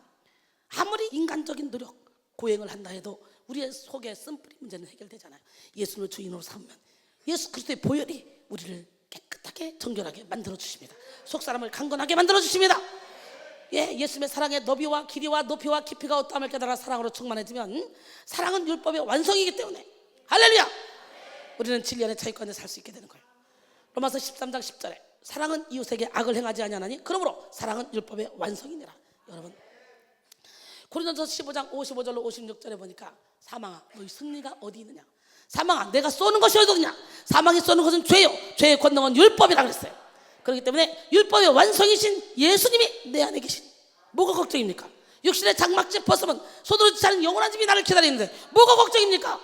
아무리 인간적인 노력, 고행을 한다 해도 우리의 속에 쓴뿌리 문제는 해결되잖아요. 예수님을 주인으로 삼으면 예수 그리스도의 보혈이 우리를 깨끗하게 정결하게 만들어 주십니다. 속사람을 강건하게 만들어 주십니다. 예수님의 사랑의 너비와 길이와 높이와 깊이가 어떠함을 깨달아 사랑으로 충만해지면, 사랑은 율법의 완성이기 때문에, 할렐루야, 우리는 진리 안에 자유 가운데 살 수 있게 되는 거예요. 로마서 13장 10절에 사랑은 이웃에게 악을 행하지 아니하나니 그러므로 사랑은 율법의 완성이니라. 여러분, 고린도서 15장 55절로 56절에 보니까, 사망아 너희 승리가 어디 있느냐, 사망아 내가 쏘는 것이 어디 있느냐, 사망이 쏘는 것은 죄요 죄의 권능은 율법이라 그랬어요. 그렇기 때문에 율법의 완성이신 예수님이 내 안에 계신, 뭐가 걱정입니까? 육신의 장막집 벗으면 소도르지 않은 영원한 집이 나를 기다리는데 뭐가 걱정입니까?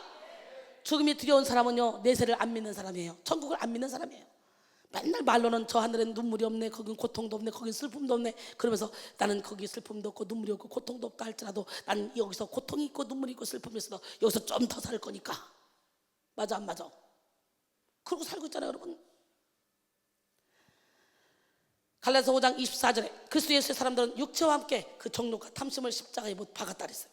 죽음이 두려운 사람은요, 내세를 안 믿는 사람이에요. 천국을 안 믿는 사람이에요. 맨날 말로는 저 하늘엔 눈물이 없네, 거긴 고통도 없네, 거긴 슬픔도 없네, 그러면서 나는 거기 슬픔도 없고 눈물이 없고 고통도 없다 할지라도 나는 여기서 고통이 있고 눈물이 있고 슬픔이 있어도 여기서 좀 더 살 거니까. 맞아 안 맞아? 그러고 살고 있잖아요, 여러분. 갈라디아서 5장 24절에 그리스도 예수의 사람들은 육체와 함께 그 정욕과 탐심을 십자가에 못 박았다 그랬어요.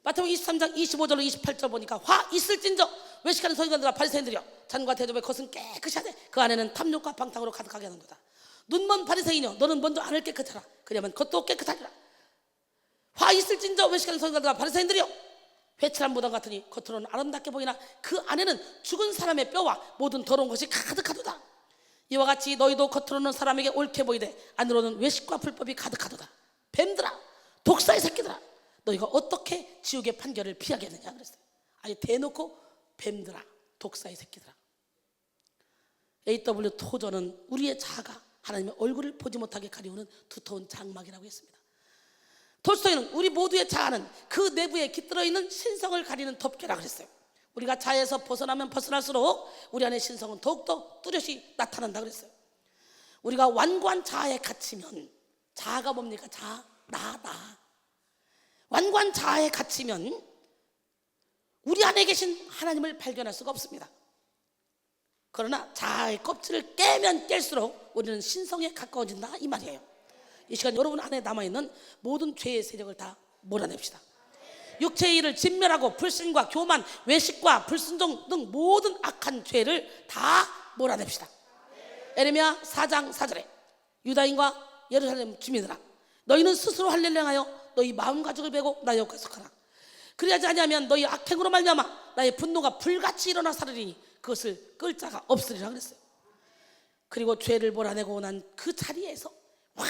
마태복음 23장 25절로 28절 보니까, 화 있을진저 외식하는 서기관들과 바리새인들이여, 잔과 대접의 것은 깨끗이 하되 그 안에는 탐욕과 방탕으로 가득하게 하는 거다. 눈먼 바리새인이여, 너는 먼저 안을 깨끗하라, 그리하면 겉도 깨끗하리라. 화 있을진저 외식하는 서기관들과 바리새인들이여, 회칠한 무덤 같으니 겉으로는 아름답게 보이나 그 안에는 죽은 사람의 뼈와 모든 더러운 것이 가득하도다. 이와 같이 너희도 겉으로는 사람에게 옳게 보이되 안으로는 외식과 불법이 가득하도다. 뱀들아, 독사의 새끼들아, 너희가 어떻게 지옥의 판결을 피하겠느냐 그랬어요. 아예 대놓고 뱀들아, 독사의 새끼들아. A.W. 토저는 우리의 자아가 하나님의 얼굴을 보지 못하게 가리우는 두터운 장막이라고 했습니다. 톨스토이는 우리 모두의 자아는 그 내부에 깃들어 있는 신성을 가리는 덮개라 그랬어요. 우리가 자아에서 벗어나면 벗어날수록 우리 안의 신성은 더욱더 뚜렷이 나타난다 그랬어요. 우리가 완고한 자아에 갇히면, 자아가 뭡니까? 자아, 나. 완고한 자아에 갇히면 우리 안에 계신 하나님을 발견할 수가 없습니다. 그러나 자아의 껍질을 깨면 깰수록 우리는 신성에 가까워진다 이 말이에요. 이 시간 여러분 안에 남아있는 모든 죄의 세력을 다 몰아냅시다. 육체의 일을 진멸하고 불신과 교만, 외식과 불순종 등 모든 악한 죄를 다 몰아냅시다. 에레미야 4장 4절에 유다인과 예루살렘 주민들아, 너희는 스스로 할렐루야하여 너희 마음가짐을 베고 나 여호와께 속하라. 그리하지 아니하면 너희 악행으로 말미암아 나의 분노가 불같이 일어나 사르리니 그것을 끌 자가 없으리라 그랬어요. 그리고 죄를 몰아내고 난 그 자리에서 확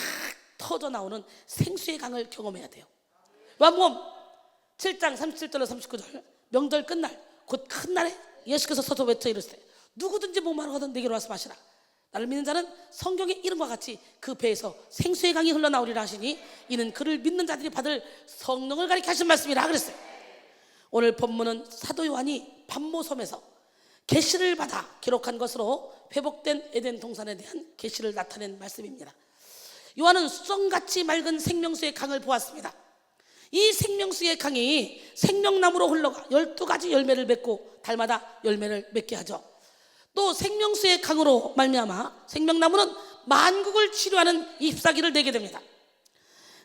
터져 나오는 생수의 강을 경험해야 돼요. 요한복음 7장 37절로 39절, 명절 끝날 곧 큰 날에 예수께서 서서 외쳐 이르시되 누구든지 목마르 거든 내게로 와서 마시라. 나를 믿는 자는 성경의 이름과 같이 그 배에서 생수의 강이 흘러나오리라 하시니 이는 그를 믿는 자들이 받을 성령을 가리켜 하신 말씀이라 그랬어요. 오늘 본문은 사도 요한이 반모섬에서 계시를 받아 기록한 것으로 회복된 에덴 동산에 대한 계시를 나타낸 말씀입니다. 요한은 수정같이 맑은 생명수의 강을 보았습니다. 이 생명수의 강이 생명나무로 흘러가 12가지 열매를 맺고 달마다 열매를 맺게 하죠. 또 생명수의 강으로 말미암아 생명나무는 만국을 치료하는 잎사귀를 내게 됩니다.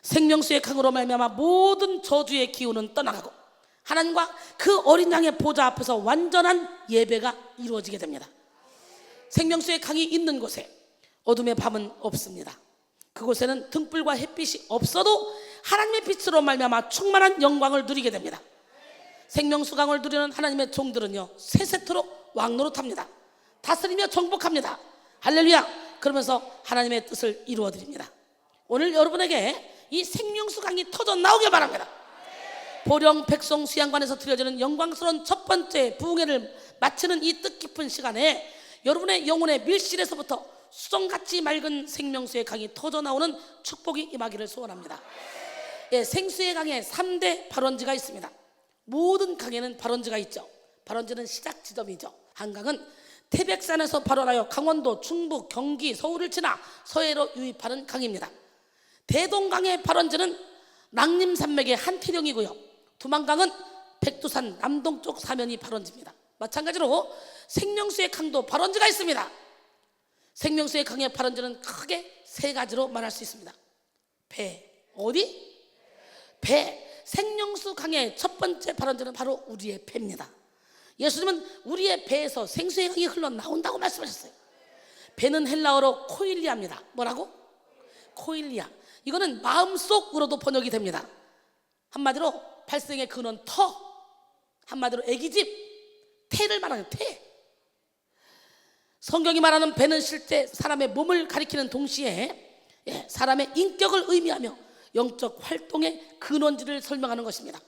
생명수의 강으로 말미암아 모든 저주의 기운은 떠나가고 하나님과 그 어린 양의 보좌 앞에서 완전한 예배가 이루어지게 됩니다. 생명수의 강이 있는 곳에 어둠의 밤은 없습니다. 그곳에는 등불과 햇빛이 없어도 하나님의 빛으로 말미암아 충만한 영광을 누리게 됩니다. 생명수 강을 누리는 하나님의 종들은요, 세세토록 왕노릇합니다. 다스리며 정복합니다. 할렐루야. 그러면서 하나님의 뜻을 이루어 드립니다. 오늘 여러분에게 이 생명수 강이 터져 나오길 바랍니다. 보령 백성 수양관에서 드려지는 영광스러운 첫 번째 부흥회를 마치는 이 뜻깊은 시간에 여러분의 영혼의 밀실에서부터 수정같이 맑은 생명수의 강이 터져 나오는 축복이 임하기를 소원합니다. 예, 생수의 강에 3대 발원지가 있습니다. 모든 강에는 발원지가 있죠. 발원지는 시작 지점이죠. 한강은 태백산에서 발원하여 강원도, 충북, 경기, 서울을 지나 서해로 유입하는 강입니다. 대동강의 발원지는 낭림산맥의 한태령이고요, 두만강은 백두산 남동쪽 사면이 발원지입니다. 마찬가지로 생명수의 강도 발원지가 있습니다. 생명수의 강의 발원지는 크게 세 가지로 말할 수 있습니다. 배, 어디? 배. 생명수 강의 첫 번째 발원지는 바로 우리의 배입니다. 예수님은 우리의 배에서 생수의 강이 흘러나온다고 말씀하셨어요. 배는 헬라어로 코일리아입니다. 뭐라고? 코일리아. 이거는 마음속으로도 번역이 됩니다. 한마디로 발생의 근원 터, 한마디로 애기집, 태를 말하는 태. 성경이 말하는 배는 실제 사람의 몸을 가리키는 동시에 사람의 인격을 의미하며 영적 활동의 근원지를 설명하는 것입니다.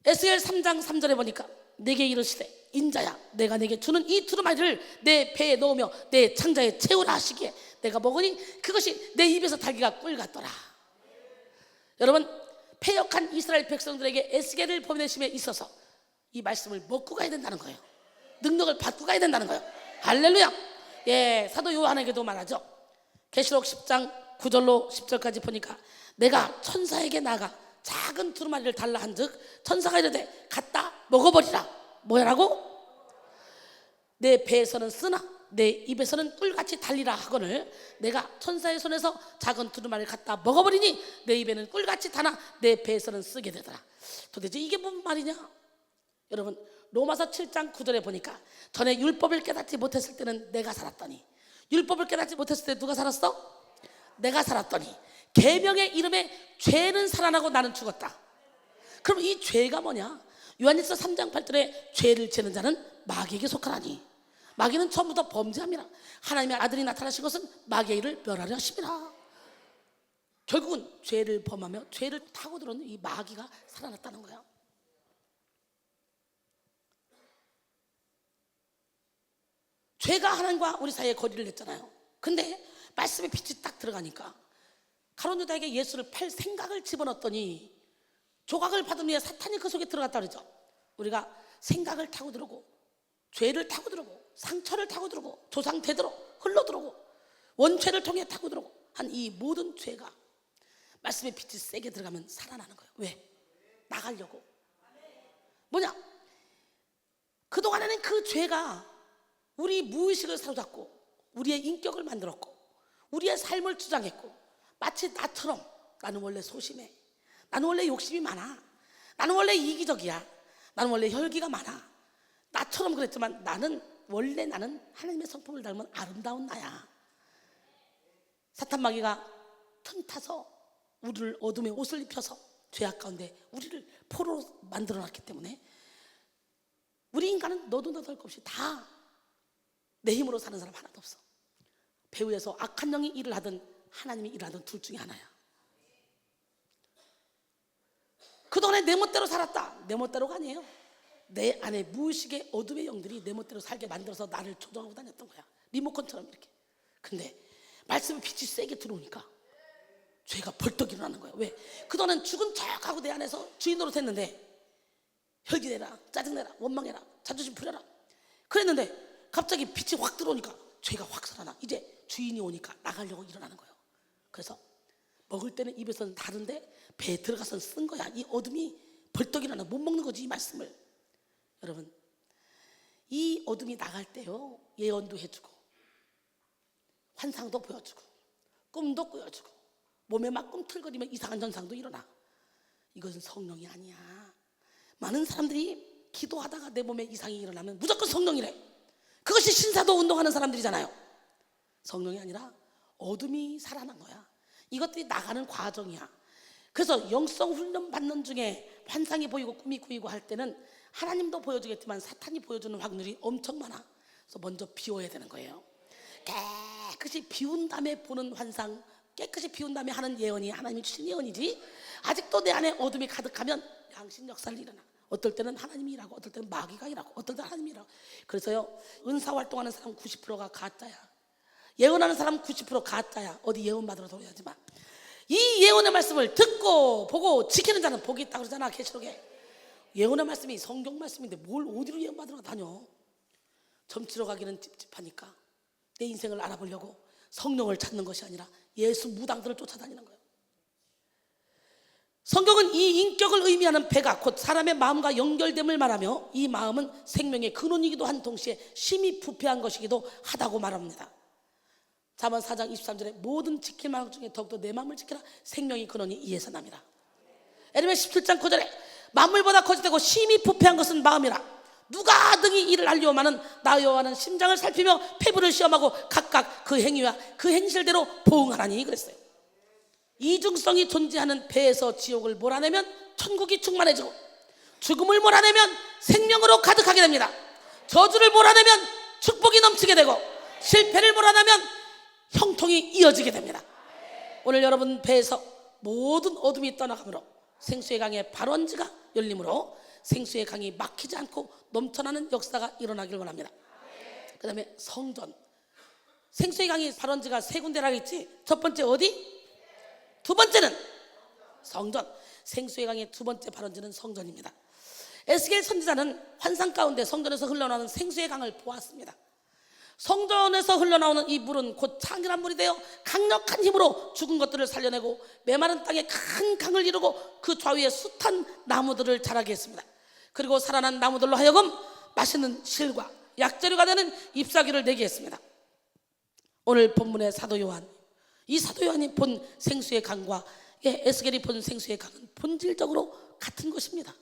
에스겔 3장 3절에 보니까 내게 이르시되 인자야, 내가 내게 주는 이 두루마리를 내 배에 넣으며 내 창자에 채우라 하시기에 내가 먹으니 그것이 내 입에서 달기가 꿀 같더라. 여러분, 패역한 이스라엘 백성들에게 에스겔을 보내심에 있어서 이 말씀을 먹고 가야 된다는 거예요. 능력을 받고 가야 된다는 거예요. 할렐루야. 사도 요한에게도 말하죠. 계시록 10장 9절로 10절까지 보니까 내가 천사에게 나가 작은 두루마리를 달라 한즉 천사가 이르되 갖다 먹어버리라. 뭐라고? 내 배에서는 쓰나 내 입에서는 꿀같이 달리라 하거늘 내가 천사의 손에서 작은 두루마리를 갖다 먹어버리니 내 입에는 꿀같이 다나 내 배에서는 쓰게 되더라. 도대체 이게 뭔 말이냐? 여러분, 로마서 7장 9절에 보니까 전에 율법을 깨닫지 못했을 때는 내가 살았더니, 율법을 깨닫지 못했을 때 누가 살았어? 내가 살았더니 계명의 이름에 죄는 살아나고 나는 죽었다. 그럼 이 죄가 뭐냐? 요한일서 3장 8절에 죄를 지는 자는 마귀에게 속하나니 마귀는 처음부터 범죄함이라 하나님의 아들이 나타나신 것은 마귀의 일을 멸하려 하심이라. 결국은 죄를 범하며 죄를 타고 들어오는 이 마귀가 살아났다는 거야. 죄가 하나님과 우리 사이에 거리를 냈잖아요. 근데 말씀의 빛이 딱 들어가니까 가룟 유다에게 예수를 팔 생각을 집어넣었더니 조각을 받은 후에 사탄이 그 속에 들어갔다 그러죠. 우리가 생각을 타고 들어오고 죄를 타고 들어오고 상처를 타고 들어오고 조상 대대로 흘러 들어오고 원죄를 통해 타고 들어오고 한 이 모든 죄가 말씀의 빛이 세게 들어가면 살아나는 거예요. 왜? 나가려고. 뭐냐? 그동안에는 그 죄가 우리 무의식을 사로잡고 우리의 인격을 만들었고 우리의 삶을 주장했고 마치 나처럼 나는 원래 소심해, 나는 원래 욕심이 많아, 나는 원래 이기적이야, 나는 원래 혈기가 많아, 나처럼 그랬지만 나는 하나님의 성품을 닮은 아름다운 나야. 사탄 마귀가 틈타서 우리를 어둠의 옷을 입혀서 죄악 가운데 우리를 포로로 만들어놨기 때문에 우리 인간은 너도 나도 할 것 없이 다 내 힘으로 사는 사람 하나도 없어. 배후에서 악한 영이 일을 하든 하나님이 일을 하든 둘 중에 하나야. 그동안에 내 멋대로 살았다. 내 멋대로가 아니에요. 내 안에 무의식의 어둠의 영들이 내 멋대로 살게 만들어서 나를 조종하고 다녔던 거야. 리모컨처럼 이렇게. 근데 말씀의 빛이 세게 들어오니까 죄가 벌떡 일어나는 거야. 왜? 그동안은 죽은 척하고 내 안에서 주인 노릇했는데 혈기내라, 짜증내라, 원망해라, 자존심 부려라 그랬는데 갑자기 빛이 확 들어오니까 죄가 확 살아나. 이제 주인이 오니까 나가려고 일어나는 거예요. 그래서 먹을 때는 입에서는 다른데 배에 들어가서 쓴 거야. 이 어둠이 벌떡 일어나. 못 먹는 거지 이 말씀을. 여러분, 이 어둠이 나갈 때요 예언도 해주고 환상도 보여주고 꿈도 꾸여주고 몸에 막 꿈틀거리면 이상한 현상도 일어나. 이것은 성령이 아니야. 많은 사람들이 기도하다가 내 몸에 이상이 일어나면 무조건 성령이래. 그것이 신사도 운동하는 사람들이잖아요. 성령이 아니라 어둠이 살아난 거야. 이것들이 나가는 과정이야. 그래서 영성 훈련 받는 중에 환상이 보이고 꿈이 꾸이고 할 때는 하나님도 보여주겠지만 사탄이 보여주는 확률이 엄청 많아. 그래서 먼저 비워야 되는 거예요. 깨끗이 비운 다음에 보는 환상, 깨끗이 비운 다음에 하는 예언이 하나님이 주신 예언이지, 아직도 내 안에 어둠이 가득하면 양심 역사를 일어나. 어떨 때는 하나님이 일하고 어떨 때는 마귀가 일하고 어떨 때는 하나님이 일하고. 그래서요, 은사 활동하는 사람 90%가 가짜야. 예언하는 사람 90% 가짜야. 어디 예언 받으러 돌아야지 마. 이 예언의 말씀을 듣고 보고 지키는 자는 복이 있다고 그러잖아. 계시록에 예언의 말씀이 성경 말씀인데 뭘 어디로 예언 받으러 다녀. 점치러 가기는 찝찝하니까 내 인생을 알아보려고 성령을 찾는 것이 아니라 예수 무당들을 쫓아다니는 거예요. 성경은 이 인격을 의미하는 배가 곧 사람의 마음과 연결됨을 말하며 이 마음은 생명의 근원이기도 한 동시에 심히 부패한 것이기도 하다고 말합니다. 잠언 4장 23절에 모든 지킬 만한 것 중에 더욱더 내 마음을 지키라. 생명의 근원이 이에서 납니다. 에레미야 17장 9절에 만물보다 거짓되고 심히 부패한 것은 마음이라. 누가 등이 이를 알려오마는 나 여호와는 심장을 살피며 폐부를 시험하고 각각 그 행위와 그 행실대로 보응하라니 그랬어요. 이중성이 존재하는 배에서 지옥을 몰아내면 천국이 충만해지고, 죽음을 몰아내면 생명으로 가득하게 됩니다. 저주를 몰아내면 축복이 넘치게 되고, 실패를 몰아내면 형통이 이어지게 됩니다. 오늘 여러분 배에서 모든 어둠이 떠나가므로 생수의 강의 발원지가 열림으로 생수의 강이 막히지 않고 넘쳐나는 역사가 일어나길 원합니다. 그 다음에 성전. 생수의 강이 발원지가 세 군데라 했지. 첫 번째 어디? 두 번째는 성전. 생수의 강의 두 번째 발원지는 성전입니다. 에스겔 선지자는 환상 가운데 성전에서 흘러나오는 생수의 강을 보았습니다. 성전에서 흘러나오는 이 물은 곧 창이란 물이 되어 강력한 힘으로 죽은 것들을 살려내고 메마른 땅에 큰 강을 이루고 그 좌우에 숱한 나무들을 자라게 했습니다. 그리고 살아난 나무들로 하여금 맛있는 실과 약재료가 되는 잎사귀를 내게 했습니다. 오늘 본문의 사도 요한, 이 사도 요한이 본 생수의 강과 에스겔이 본 생수의 강은 본질적으로 같은 것입니다.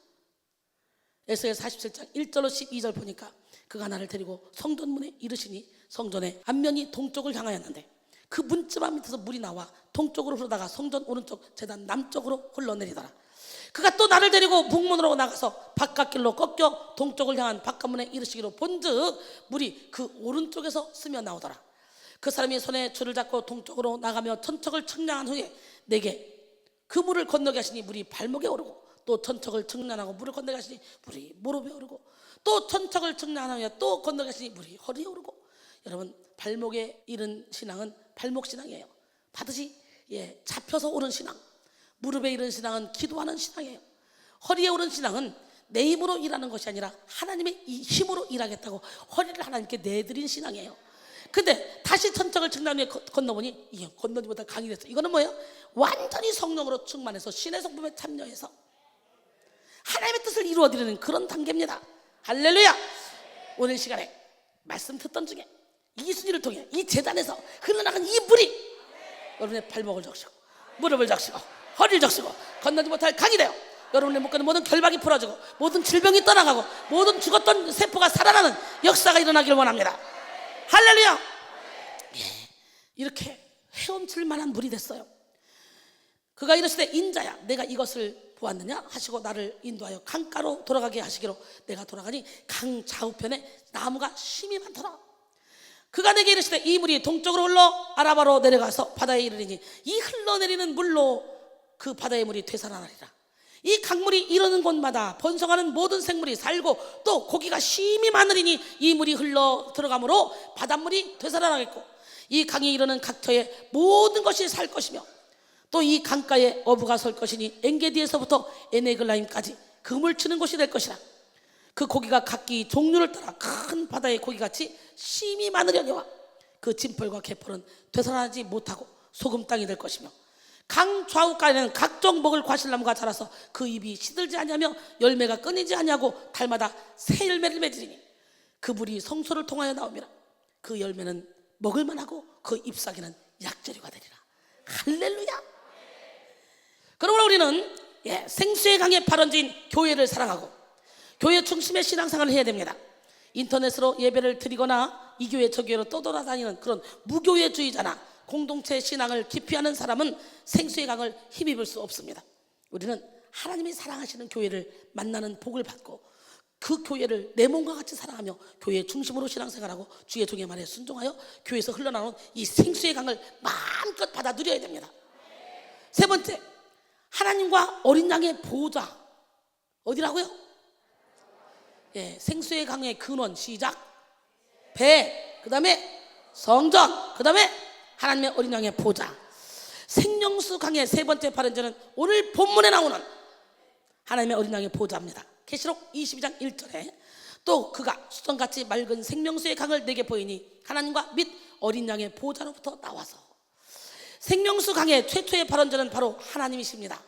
에스겔 47장 1절로 12절 보니까 그가 나를 데리고 성전문에 이르시니 성전의 앞면이 동쪽을 향하였는데 그 문지방 밑에서 물이 나와 동쪽으로 흐르다가 성전 오른쪽 제단 남쪽으로 흘러내리더라. 그가 또 나를 데리고 북문으로 나가서 바깥길로 꺾여 동쪽을 향한 바깥문에 이르시기로 본즉 물이 그 오른쪽에서 스며 나오더라. 그 사람이 손에 줄을 잡고 동쪽으로 나가며 천척을 측량한 후에 내게 그 물을 건너게 하시니 물이 발목에 오르고 또 천척을 측량하고 물을 건너게 하시니 물이 무릎에 오르고 또 천척을 측량하며 또 건너게 하시니 물이 허리에 오르고. 여러분, 발목에 이른 신앙은 발목 신앙이에요. 반드시 잡혀서 오른 신앙. 무릎에 이른 신앙은 기도하는 신앙이에요. 허리에 오른 신앙은 내 힘으로 일하는 것이 아니라 하나님의 이 힘으로 일하겠다고 허리를 하나님께 내드린 신앙이에요. 근데 다시 천척을 측량하며 건너보니 이게 건너지보다 강이 됐어. 이거는 뭐예요? 완전히 성령으로 충만해서 신의 성품에 참여해서 하나님의 뜻을 이루어드리는 그런 단계입니다. 할렐루야. 오늘 시간에 말씀 듣던 중에 이순이를 통해 이 제단에서 흘러나간 이 물이 여러분의 발목을 적시고 무릎을 적시고 허리를 적시고 건너지 못할 강이 되어 여러분의 묶어는 모든 결박이 풀어지고 모든 질병이 떠나가고 모든 죽었던 세포가 살아나는 역사가 일어나길 원합니다. 할렐루야. 이렇게 헤엄칠 만한 물이 됐어요. 그가 이르시되 인자야 내가 이것을 보았느냐 하시고 나를 인도하여 강가로 돌아가게 하시기로 내가 돌아가니 강 좌우편에 나무가 심이 많더라. 그가 내게 이르시되 이 물이 동쪽으로 흘러 아라바로 내려가서 바다에 이르리니 이 흘러내리는 물로 그 바다의 물이 되살아나리라. 이 강물이 이르는 곳마다 번성하는 모든 생물이 살고 또 고기가 심이 많으리니 이 물이 흘러 들어가므로 바닷물이 되살아나겠고 이 강이 이르는 각처에 모든 것이 살 것이며 또 이 강가에 어부가 설 것이니 엔게디에서부터 에네글라임까지 그물 치는 곳이 될 것이라. 그 고기가 각기 종류를 따라 큰 바다의 고기같이 심이 많으려니와 그 진펄과 개펄은 되살아나지 못하고 소금 땅이 될 것이며 강 좌우가에는 각종 먹을 과실나무가 자라서 그 잎이 시들지 아니하며 열매가 끊이지 아니하고 달마다 새 열매를 맺으리니 그 물이 성소를 통하여 나오미라. 그 열매는 먹을만하고 그 잎사귀는 약재료가 되리라. 할렐루야. 그러므로 우리는 생수의 강의 발원지인 교회를 사랑하고 교회 중심의 신앙생활을 해야 됩니다. 인터넷으로 예배를 드리거나 이 교회 저 교회로 떠돌아다니는 그런 무교회주의자나 공동체 신앙을 기피하는 사람은 생수의 강을 힘입을 수 없습니다. 우리는 하나님이 사랑하시는 교회를 만나는 복을 받고 그 교회를 내 몸과 같이 사랑하며 교회 중심으로 신앙생활하고 주의 종의 말에 순종하여 교회에서 흘러나오는 이 생수의 강을 마음껏 받아 누려야 됩니다. 세 번째, 하나님과 어린 양의 보호자. 어디라고요? 생수의 강의 근원 시작 배, 그 다음에 성전, 그 다음에 하나님의 어린 양의 보호자. 생명수 강의 세 번째 발원자는 오늘 본문에 나오는 하나님의 어린 양의 보호자입니다. 계시록 22장 1절에 또 그가 수정같이 맑은 생명수의 강을 내게 보이니 하나님과 및 어린 양의 보좌로부터 나와서. 생명수 강의 최초의 발원자는 바로 하나님이십니다.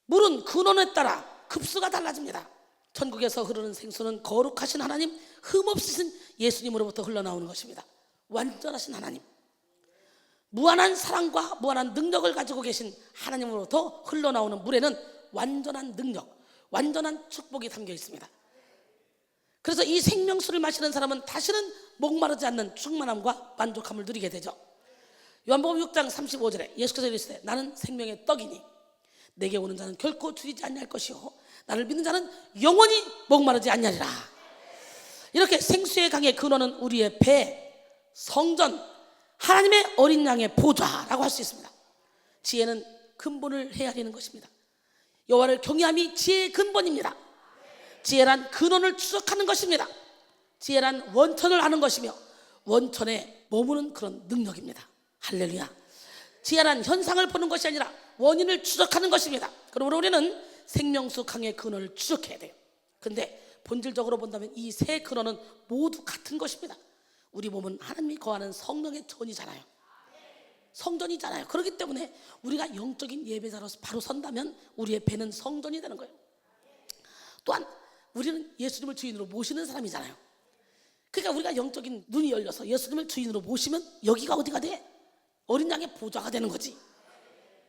물은 근원에 따라 급수가 달라집니다. 천국에서 흐르는 생수는 거룩하신 하나님, 흠없으신 예수님으로부터 흘러나오는 것입니다. 완전하신 하나님, 무한한 사랑과 무한한 능력을 가지고 계신 하나님으로부터 흘러나오는 물에는 완전한 능력, 완전한 축복이 담겨 있습니다. 그래서 이 생명수를 마시는 사람은 다시는 목마르지 않는 충만함과 만족함을 누리게 되죠. 요한복음 6장 35절에 예수께서 이르시되 나는 생명의 떡이니 내게 오는 자는 결코 줄이지 아니할 것이요 나를 믿는 자는 영원히 목마르지 아니하리라. 이렇게 생수의 강의 근원은 우리의 배, 성전, 하나님의 어린 양의 보좌라고 할 수 있습니다. 지혜는 근본을 헤아리는 것입니다. 여호와를 경외함이 지혜의 근본입니다. 지혜란 근원을 추적하는 것입니다. 지혜란 원천을 아는 것이며 원천에 머무는 그런 능력입니다. 할렐루야. 지혜란 현상을 보는 것이 아니라 원인을 추적하는 것입니다. 그러므로 우리는 생명수 강의 근원을 추적해야 돼요. 근데 본질적으로 본다면 이 세 근원은 모두 같은 것입니다. 우리 몸은 하나님이 거하는 성령의 전이잖아요. 성전이잖아요. 그렇기 때문에 우리가 영적인 예배자로서 바로 선다면 우리의 배는 성전이 되는 거예요. 또한 우리는 예수님을 주인으로 모시는 사람이잖아요. 그러니까 우리가 영적인 눈이 열려서 예수님을 주인으로 모시면 여기가 어디가 돼? 어린 양의 보좌가 되는 거지.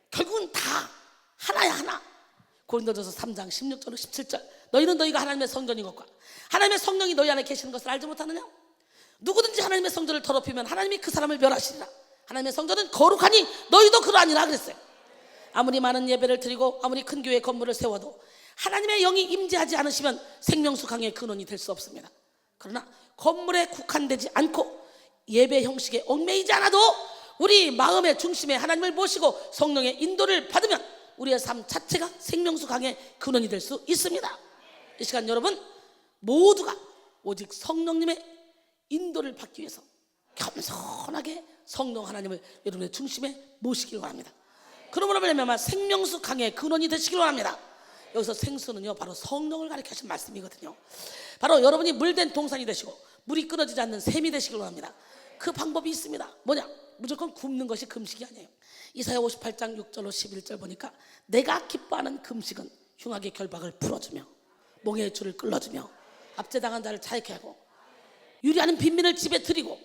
결국은 다 하나야, 하나. 고린도전서 3장 16절로 17절 너희는 너희가 하나님의 성전인 것과 하나님의 성령이 너희 안에 계시는 것을 알지 못하느냐? 누구든지 하나님의 성전을 더럽히면 하나님이 그 사람을 멸하시리라. 하나님의 성전은 거룩하니 너희도 그러하니라 그랬어요. 아무리 많은 예배를 드리고 아무리 큰 교회 건물을 세워도 하나님의 영이 임재하지 않으시면 생명수 강의 근원이 될 수 없습니다. 그러나 건물에 국한되지 않고 예배 형식에 얽매이지 않아도 우리 마음의 중심에 하나님을 모시고 성령의 인도를 받으면 우리의 삶 자체가 생명수 강의 근원이 될 수 있습니다. 이 시간 여러분 모두가 오직 성령님의 인도를 받기 위해서 겸손하게 성령 하나님을 여러분의 중심에 모시길 원합니다. 그러므로 말미암아 생명수 강의 근원이 되시길 원합니다. 여기서 생수는요 바로 성령을 가리키신 말씀이거든요. 바로 여러분이 물된 동산이 되시고 물이 끊어지지 않는 샘이 되시길 원합니다. 그 방법이 있습니다. 뭐냐? 무조건 굽는 것이 금식이 아니에요. 이사야 58장 6절로 11절 보니까 내가 기뻐하는 금식은 흉악의 결박을 풀어주며 몽의 줄을 끌어주며 압제당한 자를 자유케 하고 유리하는 빈민을 집에 들이고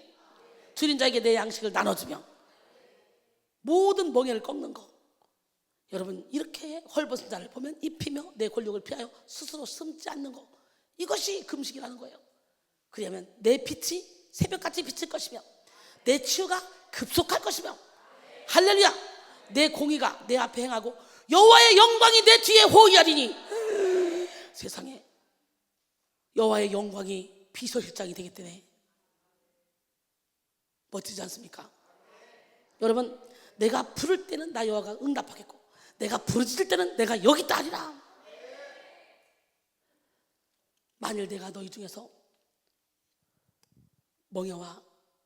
줄인 자에게 내 양식을 나눠주며 모든 멍에를 꺾는 거. 여러분 이렇게 헐벗은 자를 보면 입히며 내 권력을 피하여 스스로 숨지 않는 거, 이것이 금식이라는 거예요. 그러면 내 빛이 새벽같이 비칠 것이며 내 치유가 급속할 것이며 할렐루야, 내 공의가 내 앞에 행하고 여호와의 영광이 내 뒤에 호위하리니 세상에 여호와의 영광이 비서실장이 되기 때문에 멋지지 않습니까? 여러분 내가 부를 때는 나 여호와가 응답하겠고 내가 부르짖을 때는 내가 여기 있다 하리라. 만일 내가 너희 중에서 멍에와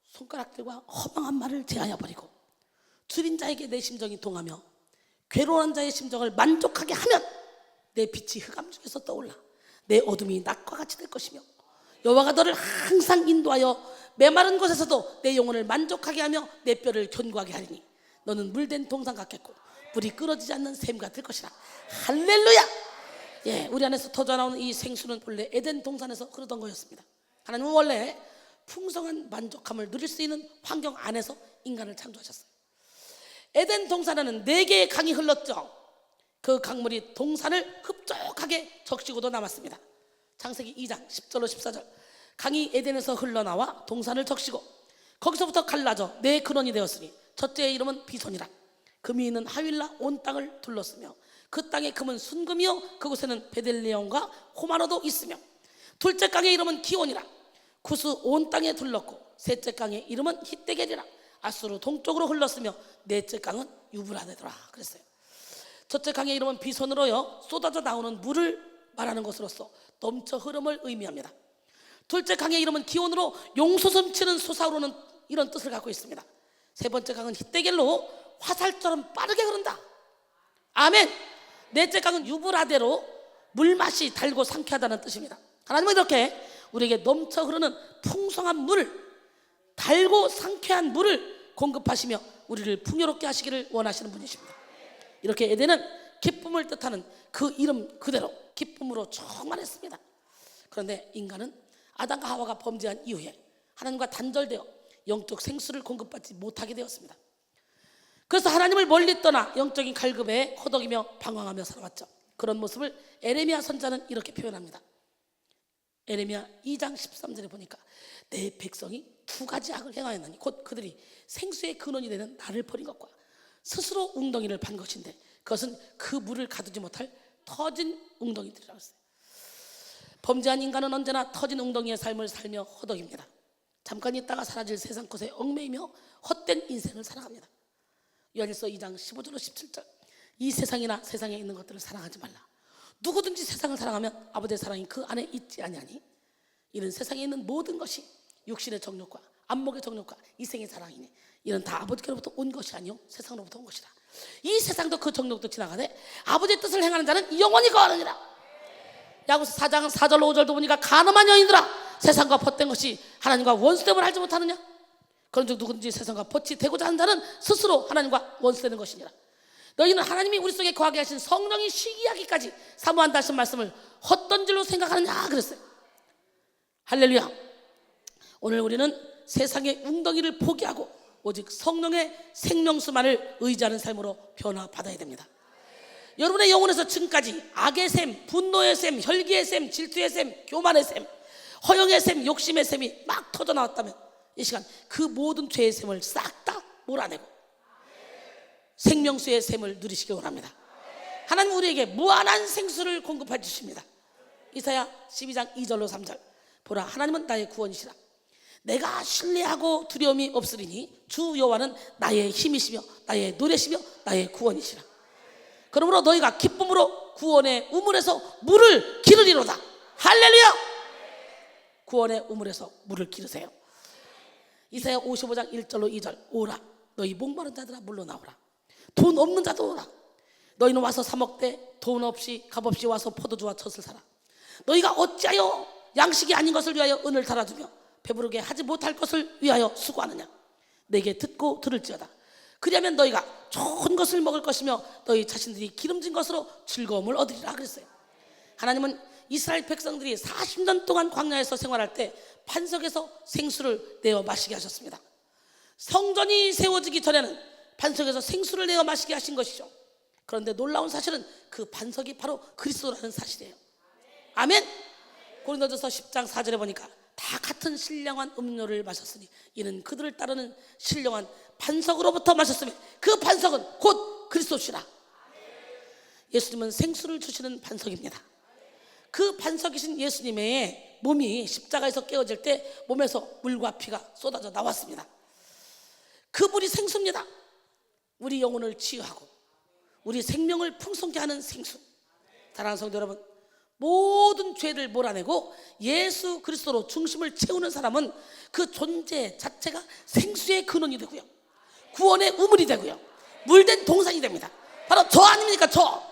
손가락들과 허망한 말을 제하여 버리고 줄인 자에게 내 심정이 동하며 괴로운 자의 심정을 만족하게 하면 내 빛이 흑암 중에서 떠올라 내 어둠이 낮과 같이 될 것이며 여호와가 너를 항상 인도하여 메마른 곳에서도 내 영혼을 만족하게 하며 내 뼈를 견고하게 하리니 너는 물된 동산 같겠고 물이 끊어지지 않는 샘 같을 것이라. 할렐루야. 예, 우리 안에서 터져나오는 이 생수는 본래 에덴 동산에서 흐르던 거였습니다. 하나님은 원래 풍성한 만족함을 누릴 수 있는 환경 안에서 인간을 창조하셨어요. 에덴 동산에는 4개의 강이 흘렀죠. 그 강물이 동산을 흡족하게 적시고도 남았습니다. 창세기 2장 10절로 14절 강이 에덴에서 흘러나와 동산을 적시고 거기서부터 갈라져 4 근원이 되었으니 첫째의 이름은 비손이라. 금이 있는 하윌라 온 땅을 둘렀으며 그 땅의 금은 순금이요 그곳에는 베들레헴과 호마노도 있으며 둘째 강의 이름은 기온이라. 구스 온 땅에 둘렀고 셋째 강의 이름은 히데겔이라. 아수르 동쪽으로 흘렀으며 넷째 강은 유브라데더라 그랬어요. 첫째 강의 이름은 비손으로요 쏟아져 나오는 물을 말하는 것으로서 넘쳐 흐름을 의미합니다. 둘째 강의 이름은 기온으로 용솟음치는 솟아오르는 이런 뜻을 갖고 있습니다. 세 번째 강은 히데겔로 화살처럼 빠르게 흐른다. 아멘. 넷째 강은 유브라데로 물맛이 달고 상쾌하다는 뜻입니다. 하나님은 이렇게 우리에게 넘쳐 흐르는 풍성한 물을, 달고 상쾌한 물을 공급하시며 우리를 풍요롭게 하시기를 원하시는 분이십니다. 이렇게 에덴은 기쁨을 뜻하는 그 이름 그대로 기쁨으로 충만했습니다. 그런데 인간은 아담과 하와가 범죄한 이후에 하나님과 단절되어 영적 생수를 공급받지 못하게 되었습니다. 그래서 하나님을 멀리 떠나 영적인 갈급에 허덕이며 방황하며 살아왔죠. 그런 모습을 에레미야 선자는 이렇게 표현합니다. 에레미야 2장 13절에 보니까 내 백성이 두 가지 악을 행하였나니 곧 그들이 생수의 근원이 되는 나를 버린 것과 스스로 웅덩이를 판 것인데 그것은 그 물을 가두지 못할 터진 웅덩이들이라고 했어요. 범죄한 인간은 언제나 터진 웅덩이의 삶을 살며 허덕입니다. 잠깐 있다가 사라질 세상 것에 얽매이며 헛된 인생을 살아갑니다. 요한일서 2장 15절로 17절 이 세상이나 세상에 있는 것들을 사랑하지 말라. 누구든지 세상을 사랑하면 아버지의 사랑이 그 안에 있지 아니하니 이는 세상에 있는 모든 것이 육신의 정욕과 안목의 정욕과 이생의 사랑이니 이는 다 아버지께로부터 온 것이 아니요 세상으로부터 온 것이라. 이 세상도 그 정욕도 지나가되 아버지의 뜻을 행하는 자는 영원히 거하느니라. 야고보서 4장 4절로 5절도 보니까 가늠한 여인들아 세상과 벗된 것이 하나님과 원수됨을 알지 못하느냐. 그런즉 누구든지 세상과 벗이 되고자 하는 자는 스스로 하나님과 원수되는 것이니라. 너희는 하나님이 우리 속에 거하게 하신 성령이 시기하기까지 사모한다 하신 말씀을 헛된 줄로 생각하느냐 그랬어요. 할렐루야. 오늘 우리는 세상의 웅덩이를 포기하고 오직 성령의 생명수만을 의지하는 삶으로 변화받아야 됩니다. 여러분의 영혼에서 지금까지 악의 샘, 분노의 샘, 혈기의 샘, 질투의 샘, 교만의 샘, 허영의 샘, 욕심의 샘이 막 터져나왔다면 이 시간 그 모든 죄의 샘을 싹 다 몰아내고 생명수의 샘을 누리시기 원합니다. 하나님 우리에게 무한한 생수를 공급해 주십니다. 이사야 12장 2절로 3절 보라 하나님은 나의 구원이시라. 내가 신뢰하고 두려움이 없으리니 주 여호와는 나의 힘이시며 나의 노래시며 나의 구원이시라. 그러므로 너희가 기쁨으로 구원의 우물에서 물을 기르리로다. 할렐루야. 구원의 우물에서 물을 기르세요. 이사야 55장 1절로 2절 오라 너희 목마른 자들아 물러 나오라. 돈 없는 자도 오라. 너희는 와서 사 먹되 돈 없이 값없이 와서 포도주와 젖을 사라. 너희가 어찌하여 양식이 아닌 것을 위하여 은을 달아주며 배부르게 하지 못할 것을 위하여 수고하느냐. 내게 듣고 들을지어다. 그리하면 너희가 좋은 것을 먹을 것이며 너희 자신들이 기름진 것으로 즐거움을 얻으리라 그랬어요. 하나님은 이스라엘 백성들이 40년 동안 광야에서 생활할 때 반석에서 생수를 내어 마시게 하셨습니다. 성전이 세워지기 전에는 반석에서 생수를 내어 마시게 하신 것이죠. 그런데 놀라운 사실은 그 반석이 바로 그리스도라는 사실이에요. 아멘. 고린도전서 10장 4절에 보니까 다 같은 신령한 음료를 마셨으니 이는 그들을 따르는 신령한 반석으로부터 마셨으며 그 반석은 곧 그리스도시라. 예수님은 생수를 주시는 반석입니다. 그 반석이신 예수님의 몸이 십자가에서 깨어질 때 몸에서 물과 피가 쏟아져 나왔습니다. 그 물이 생수입니다. 우리 영혼을 치유하고 우리 생명을 풍성케 하는 생수. 사랑하는 성도 여러분, 모든 죄를 몰아내고 예수 그리스도로 중심을 채우는 사람은 그 존재 자체가 생수의 근원이 되고요, 구원의 우물이 되고요, 물된 동산이 됩니다. 바로 저 아닙니까? 저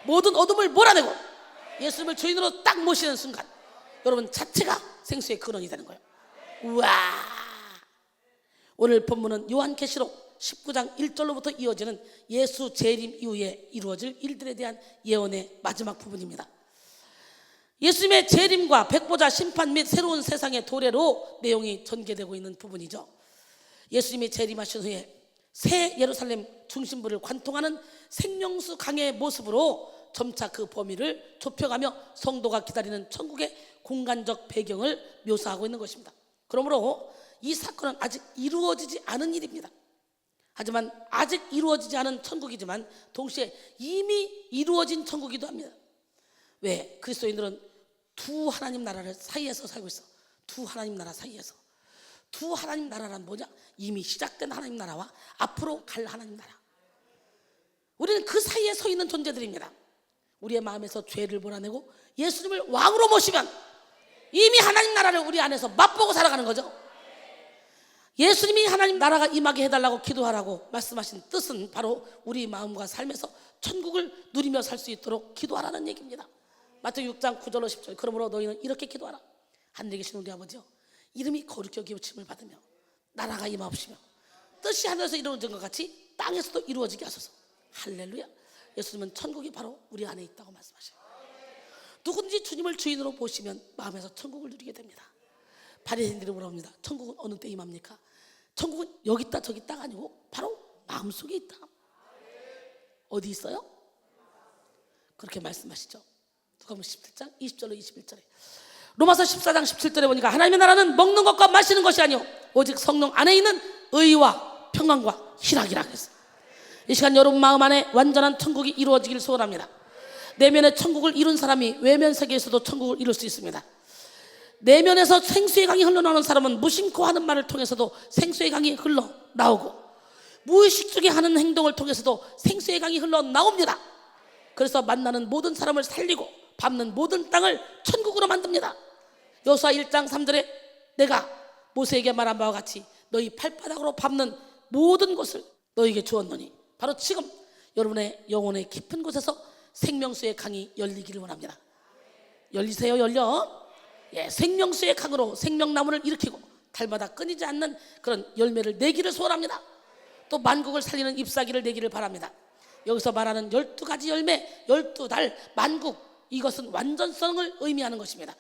모든 어둠을 몰아내고 예수님을 주인으로 딱 모시는 순간 여러분 자체가 생수의 근원이 되는 거예요. 우와. 오늘 본문은 요한계시록 19장 1절로부터 이어지는 예수 재림 이후에 이루어질 일들에 대한 예언의 마지막 부분입니다. 예수님의 재림과 백보자 심판 및 새로운 세상의 도래로 내용이 전개되고 있는 부분이죠. 예수님이 재림하신 후에 새 예루살렘 중심부를 관통하는 생명수 강의 모습으로 점차 그 범위를 좁혀가며 성도가 기다리는 천국의 공간적 배경을 묘사하고 있는 것입니다. 그러므로 이 사건은 아직 이루어지지 않은 일입니다. 하지만 아직 이루어지지 않은 천국이지만 동시에 이미 이루어진 천국이기도 합니다. 왜? 그리스도인들은 두 하나님 나라를 사이에서 살고 있어. 두 하나님 나라 사이에서. 두 하나님 나라란 뭐냐? 이미 시작된 하나님 나라와 앞으로 갈 하나님 나라. 우리는 그 사이에 서 있는 존재들입니다. 우리의 마음에서 죄를 몰아내고 예수님을 왕으로 모시면 이미 하나님 나라를 우리 안에서 맛보고 살아가는 거죠. 예수님이 하나님 나라가 임하게 해달라고 기도하라고 말씀하신 뜻은 바로 우리 마음과 삶에서 천국을 누리며 살 수 있도록 기도하라는 얘기입니다. 마태복음 6장 9절로 10절. 그러므로 너희는 이렇게 기도하라. 하늘에 계신 우리 아버지요, 이름이 거룩히 여김을 받으며 나라가 임하옵시며 뜻이 하늘에서 이루어진 것 같이 땅에서도 이루어지게 하소서. 할렐루야. 예수님은 천국이 바로 우리 안에 있다고 말씀하셔요. 누군지 주님을 주인으로 모시면 마음에서 천국을 누리게 됩니다. 바리새인들이 물어봅니다. 천국은 어느 때 임합니까? 천국은 여기 있다 저기 있다가 아니고 바로 마음속에 있다. 어디 있어요? 그렇게 말씀하시죠. 누가복음 17장 20절로 21절에, 로마서 14장 17절에 보니까 하나님의 나라는 먹는 것과 마시는 것이 아니요 오직 성령 안에 있는 의와 평안과 희락이라 그랬어요. 이 시간 여러분 마음 안에 완전한 천국이 이루어지길 소원합니다. 내면의 천국을 이룬 사람이 외면 세계에서도 천국을 이룰 수 있습니다. 내면에서 생수의 강이 흘러나오는 사람은 무심코 하는 말을 통해서도 생수의 강이 흘러나오고, 무의식 중에 하는 행동을 통해서도 생수의 강이 흘러나옵니다. 그래서 만나는 모든 사람을 살리고 밟는 모든 땅을 천국으로 만듭니다. 여호수아 1장 3절에 내가 모세에게 말한 바와 같이 너희 발바닥으로 밟는 모든 곳을 너희에게 주었노니, 바로 지금 여러분의 영혼의 깊은 곳에서 생명수의 강이 열리기를 원합니다. 열리세요. 열려. 예, 생명수의 강으로 생명나무를 일으키고 달마다 끊이지 않는 그런 열매를 내기를 소원합니다. 또 만국을 살리는 잎사귀를 내기를 바랍니다. 여기서 말하는 12가지 열매, 12달, 만국, 이것은 완전성을 의미하는 것입니다.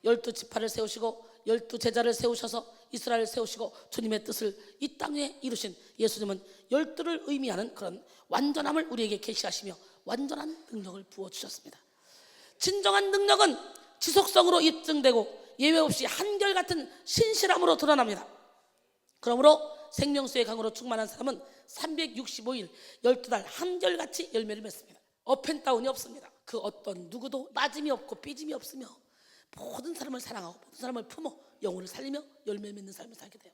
12지파를 세우시고 12제자를 세우셔서 이스라엘을 세우시고 주님의 뜻을 이 땅에 이루신 예수님은 12를 의미하는 그런 완전함을 우리에게 계시하시며 완전한 능력을 부어주셨습니다. 진정한 능력은 지속성으로 입증되고 예외 없이 한결같은 신실함으로 드러납니다. 그러므로 생명수의 강으로 충만한 사람은 365일 12달 한결같이 열매를 맺습니다. 업앤다운이 없습니다. 그 어떤 누구도 빠짐이 없고 삐짐이 없으며 모든 사람을 사랑하고 모든 사람을 품어 영혼을 살리며 열매 맺는 삶을 살게 돼요.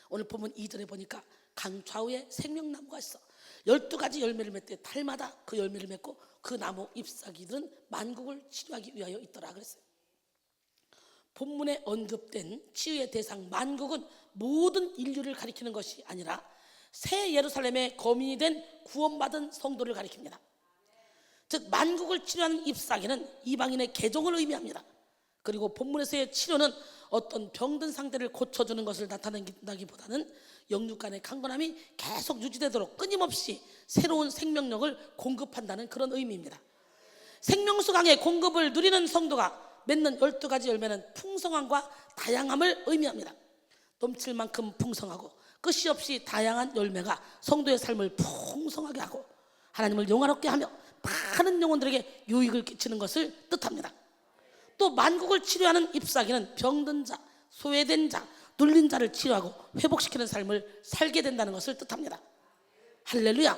오늘 본문 2절에 보니까 강 좌우에 생명나무가 있어 12가지 열매를 맺되 달마다 그 열매를 맺고 그 나무 잎사귀들은 만국을 치유하기 위하여 있더라 그랬어요. 본문에 언급된 치유의 대상 만국은 모든 인류를 가리키는 것이 아니라 새 예루살렘의 거민이 된 구원받은 성도를 가리킵니다. 즉 만국을 치료하는 잎사귀는 이방인의 개종을 의미합니다. 그리고 본문에서의 치료는 어떤 병든 상태를 고쳐주는 것을 나타낸다기보다는 영육 간의 강건함이 계속 유지되도록 끊임없이 새로운 생명력을 공급한다는 그런 의미입니다. 생명수 강의 공급을 누리는 성도가 맺는 12가지 열매는 풍성함과 다양함을 의미합니다. 넘칠 만큼 풍성하고 끝이 없이 다양한 열매가 성도의 삶을 풍성하게 하고 하나님을 영화롭게 하며 많은 영혼들에게 유익을 끼치는 것을 뜻합니다. 또 만국을 치료하는 잎사귀는 병든 자, 소외된 자, 눌린 자를 치료하고 회복시키는 삶을 살게 된다는 것을 뜻합니다. 할렐루야.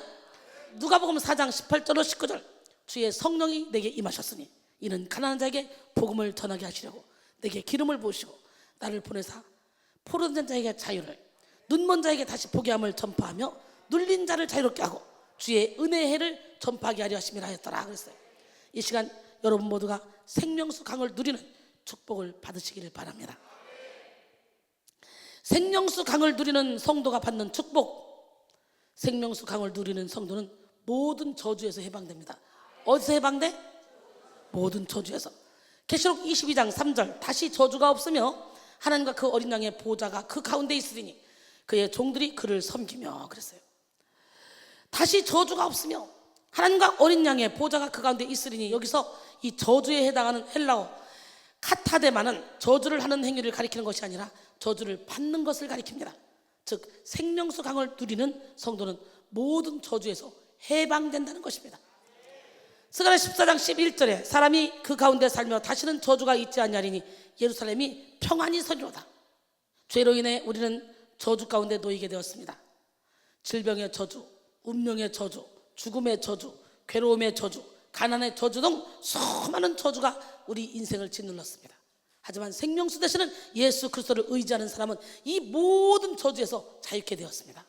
누가복음 4장 18절로 19절, 주의 성령이 내게 임하셨으니 이는 가난한 자에게 복음을 전하게 하시려고 내게 기름을 부으시고 나를 보내사 포로된 자에게 자유를, 눈먼 자에게 다시 보게 함을 전파하며 눌린 자를 자유롭게 하고 주의 은혜의 해를 전파하게 하려 하심이라 했더라 그랬어요. 이 시간 여러분 모두가 생명수 강을 누리는 축복을 받으시기를 바랍니다. 생명수 강을 누리는 성도가 받는 축복, 생명수 강을 누리는 성도는 모든 저주에서 해방됩니다. 어디서 해방돼? 모든 저주에서. 계시록 22장 3절, 다시 저주가 없으며 하나님과 그 어린 양의 보좌가 그 가운데 있으리니 그의 종들이 그를 섬기며 그랬어요. 다시 저주가 없으며 하나님과 어린 양의 보좌가 그 가운데 있으리니, 여기서 이 저주에 해당하는 헬라어 카타데마는 저주를 하는 행위를 가리키는 것이 아니라 저주를 받는 것을 가리킵니다. 즉 생명수 강을 누리는 성도는 모든 저주에서 해방된다는 것입니다. 스가랴 14장 11절에 사람이 그 가운데 살며 다시는 저주가 있지 아니하리니 예루살렘이 평안히 서리로다. 죄로 인해 우리는 저주 가운데 놓이게 되었습니다. 질병의 저주, 운명의 저주, 죽음의 저주, 괴로움의 저주, 가난의 저주 등 수많은 저주가 우리 인생을 짓눌렀습니다. 하지만 생명수 되시는 예수 그리스도를 의지하는 사람은 이 모든 저주에서 자유케 되었습니다.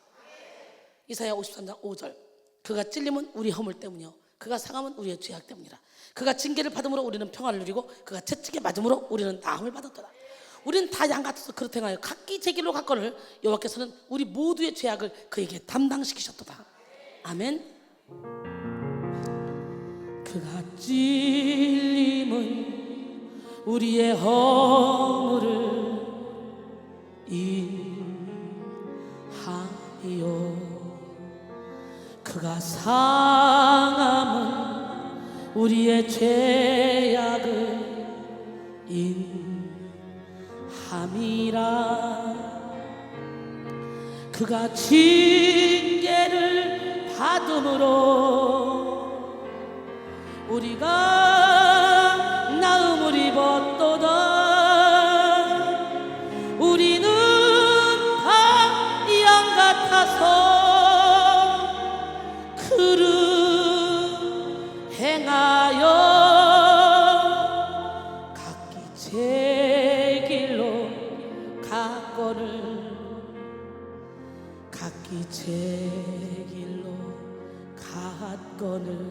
이사야 53장 5절, 그가 찔림은 우리 허물 때문이요 그가 상함은 우리의 죄악 때문이라. 그가 징계를 받음으로 우리는 평안을 누리고 그가 채찍에 맞음으로 우리는 나음을 받았더라. 우리는 다 양같아서 그릇 행하여 각기 제 길로 갔거늘 여호와께서는 우리 모두의 죄악을 그에게 담당시키셨도다. 아멘. 그가 찔림은 우리의 허물을 인하여 그가 상함은 우리의 죄악을 인함이라 그가 징계를 받음으로 우리가 나음을 입었도다 우리는 다 양 같아서 그를 행하여 각기 제 길로 갔거늘 각기 제 길로 갔거늘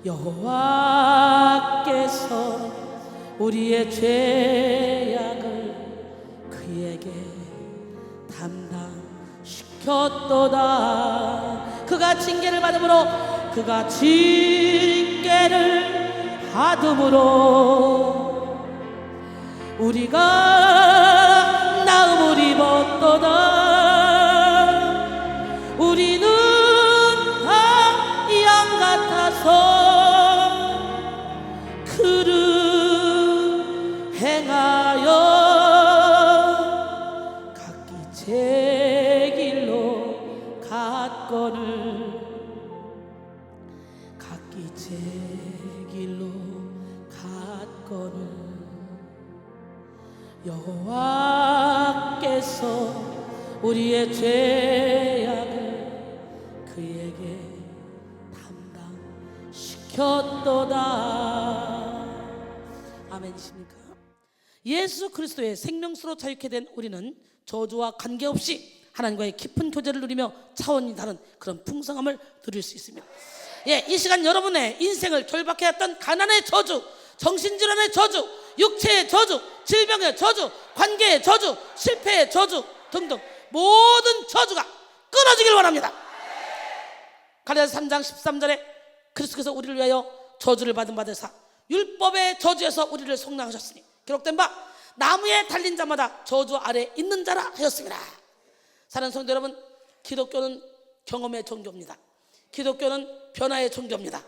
여호와께서 우리의 죄악을 그에게 담당시켰도다 그가 징계를 받음으로 그가 징계를 받음으로 우리가 나음을 입었도다 우리는 다 양 같아서 그를 행하여 각기 제 길로 갔거늘 각기 제 길로 갔거늘 여호와께서 우리의 죄악을 그에게 담당시켰도다 아멘이십니까? 예수 그리스도의 생명수로 자유케 된 우리는 저주와 관계없이 하나님과의 깊은 교제를 누리며 차원이 다른 그런 풍성함을 누릴 수 있습니다. 예, 이 시간 여러분의 인생을 결박해왔던 가난의 저주, 정신질환의 저주, 육체의 저주, 질병의 저주, 관계의 저주, 실패의 저주 등등 모든 저주가 끊어지길 원합니다. 갈라디아서 3장 13절에 그리스도께서 우리를 위하여 저주를 받은 바되사 율법의 저주에서 우리를 속량하셨으니 기록된 바 나무에 달린 자마다 저주 아래 있는 자라 하였습니다. 사랑하는 성도 여러분, 기독교는 경험의 종교입니다. 기독교는 변화의 종교입니다.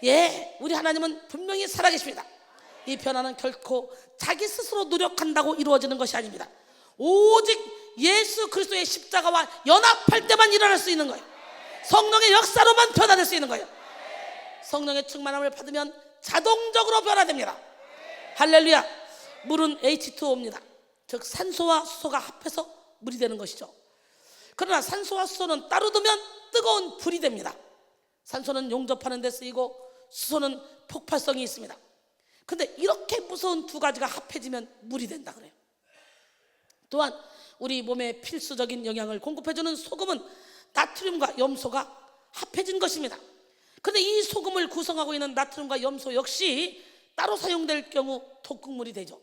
예, 우리 하나님은 분명히 살아계십니다. 이 변화는 결코 자기 스스로 노력한다고 이루어지는 것이 아닙니다. 오직 예수 그리스도의 십자가와 연합할 때만 일어날 수 있는 거예요. 성령의 역사로만 변화될 수 있는 거예요. 성령의 충만함을 받으면 자동적으로 변화됩니다. 할렐루야. 물은 H2O입니다. 즉 산소와 수소가 합해서 물이 되는 것이죠. 그러나 산소와 수소는 따로 두면 뜨거운 불이 됩니다. 산소는 용접하는 데 쓰이고 수소는 폭발성이 있습니다. 그런데 이렇게 무서운 두 가지가 합해지면 물이 된다 그래요. 또한 우리 몸에 필수적인 영양을 공급해주는 소금은 나트륨과 염소가 합해진 것입니다. 그런데 이 소금을 구성하고 있는 나트륨과 염소 역시 따로 사용될 경우 독극물이 되죠.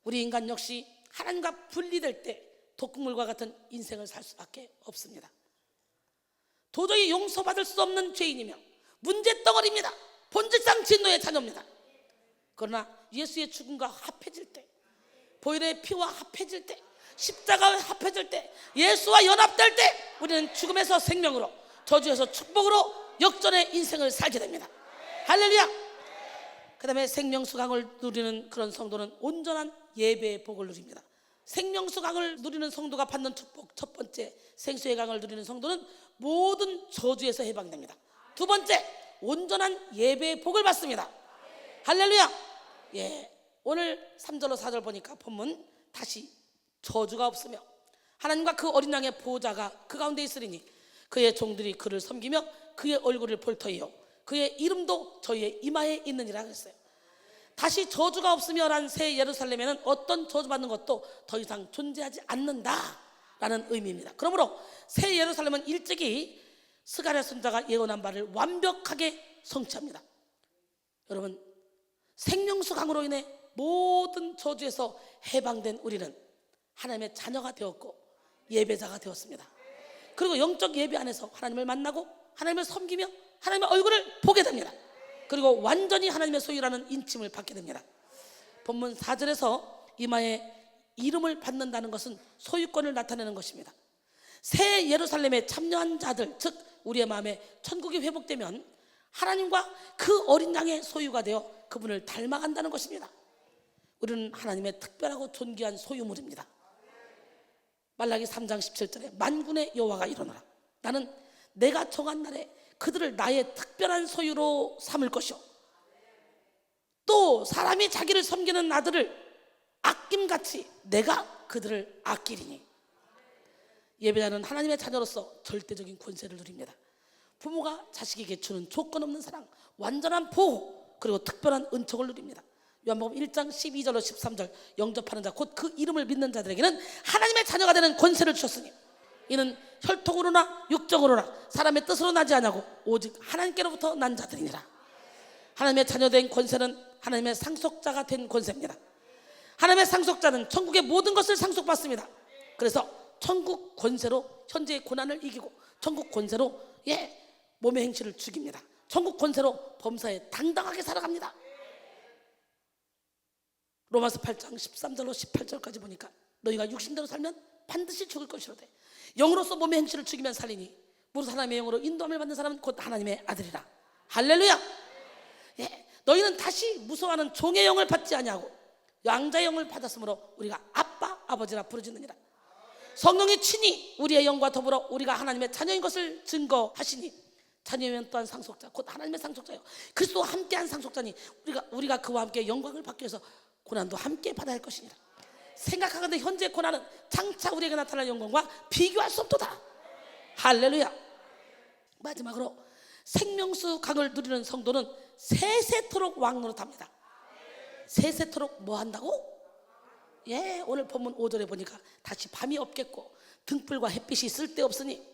우리 인간 역시 하나님과 분리될 때 독극물과 같은 인생을 살 수밖에 없습니다. 도저히 용서받을 수 없는 죄인이며 문제덩어리입니다. 본질상 진노의 자녀입니다. 그러나 예수의 죽음과 합해질 때, 보혈의 피와 합해질 때, 십자가와 합해질 때, 예수와 연합될 때 우리는 죽음에서 생명으로, 저주에서 축복으로 역전의 인생을 살게 됩니다. 할렐루야. 그 다음에 생명수 강을 누리는 그런 성도는 온전한 예배의 복을 누립니다. 생명수 강을 누리는 성도가 받는 축복, 첫 번째 생수의 강을 누리는 성도는 모든 저주에서 해방됩니다. 두 번째, 온전한 예배의 복을 받습니다. 할렐루야. 예, 오늘 3절로 4절 보니까 본문 다시 저주가 없으며 하나님과 그 어린 양의 보호자가 그 가운데 있으리니 그의 종들이 그를 섬기며 그의 얼굴을 볼 터이요 그의 이름도 저희의 이마에 있느니라 그랬어요. 다시 저주가 없으며란 새 예루살렘에는 어떤 저주받는 것도 더 이상 존재하지 않는다라는 의미입니다. 그러므로 새 예루살렘은 일찍이 스가랴 선지자가 예언한 바를 완벽하게 성취합니다. 여러분, 생명수 강으로 인해 모든 저주에서 해방된 우리는 하나님의 자녀가 되었고 예배자가 되었습니다. 그리고 영적 예배 안에서 하나님을 만나고 하나님을 섬기며 하나님의 얼굴을 보게 됩니다. 그리고 완전히 하나님의 소유라는 인침을 받게 됩니다. 본문 4절에서 이마에 이름을 받는다는 것은 소유권을 나타내는 것입니다. 새 예루살렘에 참여한 자들, 즉 우리의 마음에 천국이 회복되면 하나님과 그 어린 양의 소유가 되어 그분을 닮아간다는 것입니다. 우리는 하나님의 특별하고 존귀한 소유물입니다. 말라기 3장 17절에 만군의 여호와가 이르노라. 나는 내가 정한 날에 그들을 나의 특별한 소유로 삼을 것이요, 또 사람이 자기를 섬기는 아들을 아낌같이 내가 그들을 아끼리니. 예배자는 하나님의 자녀로서 절대적인 권세를 누립니다. 부모가 자식에게 주는 조건 없는 사랑, 완전한 보호, 그리고 특별한 은총을 누립니다. 요한복음 1장 12절로 13절, 영접하는 자 곧 그 이름을 믿는 자들에게는 하나님의 자녀가 되는 권세를 주셨으니 이는 혈통으로나 육정으로나 사람의 뜻으로 나지 아니하고 오직 하나님께로부터 난 자들이니라. 하나님의 자녀된 권세는 하나님의 상속자가 된 권세입니다. 하나님의 상속자는 천국의 모든 것을 상속받습니다. 그래서 천국 권세로 현재의 고난을 이기고 천국 권세로 몸의 행실을 죽입니다. 천국 권세로 범사에 당당하게 살아갑니다. 로마서 8장 13절로 18절까지 보니까 너희가 육신대로 살면 반드시 죽을 것이로되 영으로서 몸의 행실을 죽이면 살리니 무릇 하나님의 영으로 인도함을 받는 사람은 곧 하나님의 아들이라. 할렐루야. 너희는 다시 무서워하는 종의 영을 받지 아니하고 양자의 영을 받았으므로 우리가 아빠 아버지라 부르짖느니라. 성령이 친히 우리의 영과 더불어 우리가 하나님의 자녀인 것을 증거하시니 자녀면 또한 상속자 곧 하나님의 상속자요 그리스도와 함께한 상속자니 우리가 그와 함께 영광을 받기 위해서 고난도 함께 받아야 할 것이니라. 생각하건대 현재 고난은 장차 우리에게 나타날 영광과 비교할 수 없도다. 할렐루야. 마지막으로 생명수 강을 누리는 성도는 세세토록 왕노릇합니다. 세세토록 뭐 한다고? 오늘 본문 5절에 보니까 다시 밤이 없겠고 등불과 햇빛이 쓸데없으니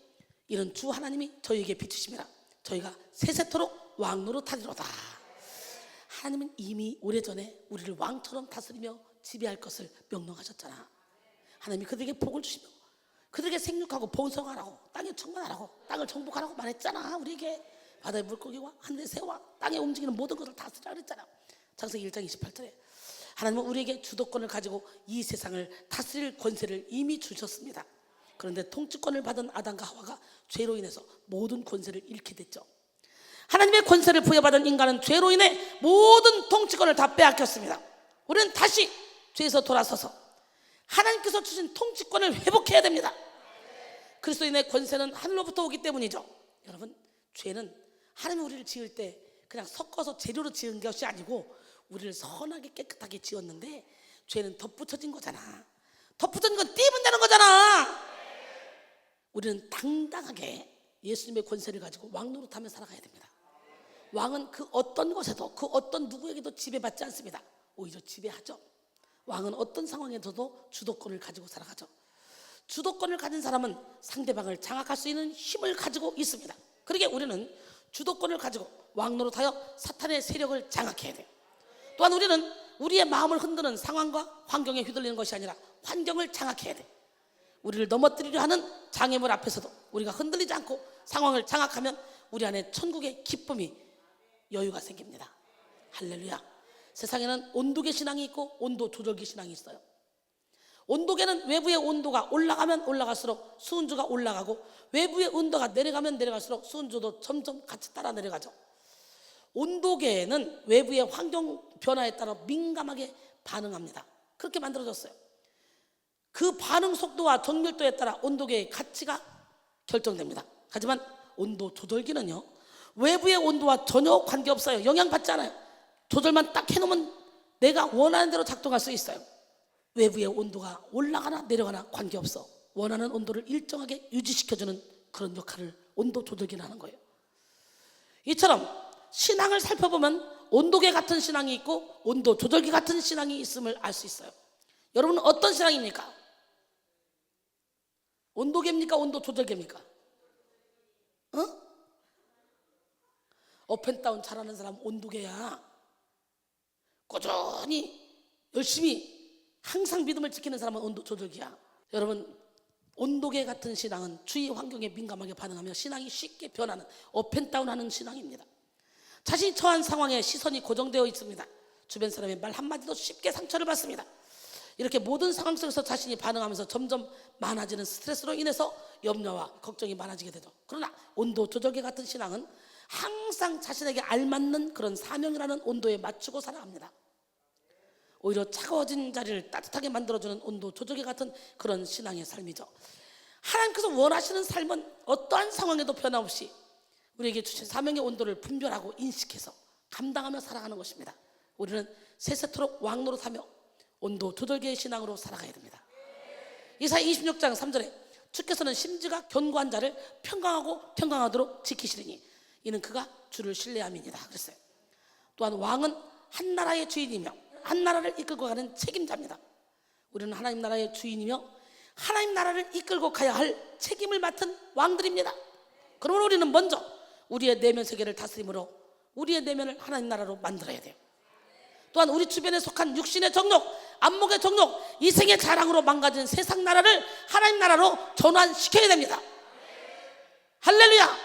이는 주 하나님이 저희에게 비추심이라. 저희가 세세토록 왕노릇하리로다. 하나님은 이미 오래전에 우리를 왕처럼 다스리며 지배할 것을 명령하셨잖아. 하나님이 그들에게 복을 주시며 그들에게 생육하고 번성하라고, 땅에 충만하라고, 땅을 정복하라고 말했잖아. 우리에게 바다의 물고기와 하늘의 새와 땅에 움직이는 모든 것을 다스리라 그랬잖아. 창세기 1장 28절에 하나님은 우리에게 주도권을 가지고 이 세상을 다스릴 권세를 이미 주셨습니다. 그런데 통치권을 받은 아담과 하와가 죄로 인해서 모든 권세를 잃게 됐죠. 하나님의 권세를 부여받은 인간은 죄로 인해 모든 통치권을 다 빼앗겼습니다. 우리는 다시 죄에서 돌아서서 하나님께서 주신 통치권을 회복해야 됩니다. 그리스도인의 권세는 하늘로부터 오기 때문이죠. 여러분, 죄는 하나님이 우리를 지을 때 그냥 섞어서 재료로 지은 것이 아니고 우리를 선하게 깨끗하게 지었는데 죄는 덧붙여진 거잖아. 덧붙여진 건 띄면 되는 거잖아. 우리는 당당하게 예수님의 권세를 가지고 왕노릇하며 살아가야 됩니다. 왕은 그 어떤 것에도 그 어떤 누구에게도 지배받지 않습니다. 오히려 지배하죠. 왕은 어떤 상황에서도 주도권을 가지고 살아가죠. 주도권을 가진 사람은 상대방을 장악할 수 있는 힘을 가지고 있습니다. 그러기에 우리는 주도권을 가지고 왕노릇하여 사탄의 세력을 장악해야 돼요. 또한 우리는 우리의 마음을 흔드는 상황과 환경에 휘둘리는 것이 아니라 환경을 장악해야 돼. 우리를 넘어뜨리려 하는 장애물 앞에서도 우리가 흔들리지 않고 상황을 장악하면 우리 안에 천국의 기쁨이 여유가 생깁니다. 할렐루야. 세상에는 온도계 신앙이 있고 온도 조절기 신앙이 있어요. 온도계는 외부의 온도가 올라가면 올라갈수록 수은주가 올라가고 외부의 온도가 내려가면 내려갈수록 수은주도 점점 같이 따라 내려가죠. 온도계는 외부의 환경 변화에 따라 민감하게 반응합니다. 그렇게 만들어졌어요. 그 반응 속도와 정밀도에 따라 온도계의 가치가 결정됩니다. 하지만 온도 조절기는요, 외부의 온도와 전혀 관계없어요. 영향받지 않아요. 조절만 딱 해놓으면 내가 원하는 대로 작동할 수 있어요. 외부의 온도가 올라가나 내려가나 관계없어. 원하는 온도를 일정하게 유지시켜주는 그런 역할을 온도 조절기는 하는 거예요. 이처럼 신앙을 살펴보면 온도계 같은 신앙이 있고 온도 조절기 같은 신앙이 있음을 알 수 있어요. 여러분은 어떤 신앙입니까? 온도계입니까? 온도 조절계입니까? 업앤다운 잘하는 사람 온도계야. 꾸준히 열심히 항상 믿음을 지키는 사람은 온도 조절기야. 여러분, 온도계 같은 신앙은 주위 환경에 민감하게 반응하며 신앙이 쉽게 변하는 업앤다운하는 신앙입니다. 자신이 처한 상황에 시선이 고정되어 있습니다. 주변 사람의 말 한마디도 쉽게 상처를 받습니다. 이렇게 모든 상황 속에서 자신이 반응하면서 점점 많아지는 스트레스로 인해서 염려와 걱정이 많아지게 되죠. 그러나 온도 조절계 같은 신앙은 항상 자신에게 알맞는 그런 사명이라는 온도에 맞추고 살아갑니다. 오히려 차가워진 자리를 따뜻하게 만들어주는 온도 조절계 같은 그런 신앙의 삶이죠. 하나님께서 원하시는 삶은 어떠한 상황에도 변함없이 우리에게 주신 사명의 온도를 분별하고 인식해서 감당하며 살아가는 것입니다. 우리는 세세토록 왕노릇하며 온도 조절계의 신앙으로 살아가야 됩니다. 이사야 26장 3절에 주께서는 심지가 견고한 자를 평강하도록 지키시리니 이는 그가 주를 신뢰함이니라 그랬어요. 또한 왕은 한 나라의 주인이며 한 나라를 이끌고 가는 책임자입니다. 우리는 하나님 나라의 주인이며 하나님 나라를 이끌고 가야 할 책임을 맡은 왕들입니다. 그러므로 우리는 먼저 우리의 내면 세계를 다스림으로 우리의 내면을 하나님 나라로 만들어야 돼요. 또한 우리 주변에 속한 육신의 정욕, 안목의 정욕, 이생의 자랑으로 망가진 세상 나라를 하나님 나라로 전환시켜야 됩니다. 할렐루야!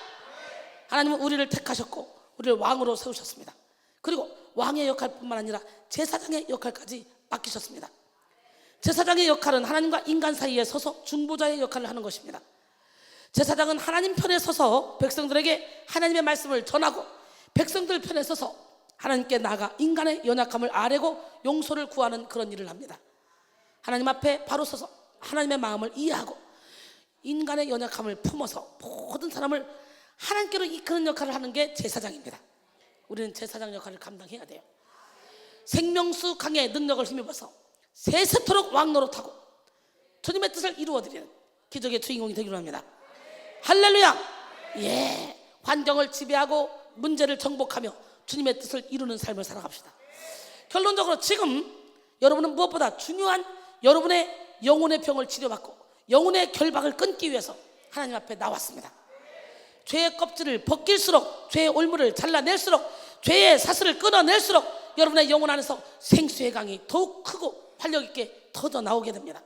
하나님은 우리를 택하셨고 우리를 왕으로 세우셨습니다. 그리고 왕의 역할뿐만 아니라 제사장의 역할까지 맡기셨습니다. 제사장의 역할은 하나님과 인간 사이에 서서 중보자의 역할을 하는 것입니다. 제사장은 하나님 편에 서서 백성들에게 하나님의 말씀을 전하고 백성들 편에 서서 하나님께 나아가 인간의 연약함을 아뢰고 용서를 구하는 그런 일을 합니다. 하나님 앞에 바로 서서 하나님의 마음을 이해하고 인간의 연약함을 품어서 모든 사람을 하나님께로 이끄는 역할을 하는 게 제사장입니다. 우리는 제사장 역할을 감당해야 돼요. 생명수 강의 능력을 힘입어서 세세토록 왕노릇하고 주님의 뜻을 이루어드리는 기적의 주인공이 되기로 합니다. 할렐루야! 예, 환경을 지배하고 문제를 정복하며 주님의 뜻을 이루는 삶을 살아갑시다. 결론적으로 지금 여러분은 무엇보다 중요한 여러분의 영혼의 병을 치료받고 영혼의 결박을 끊기 위해서 하나님 앞에 나왔습니다. 죄의 껍질을 벗길수록 죄의 올무를 잘라낼수록 죄의 사슬을 끊어낼수록 여러분의 영혼 안에서 생수의 강이 더욱 크고 활력 있게 터져 나오게 됩니다.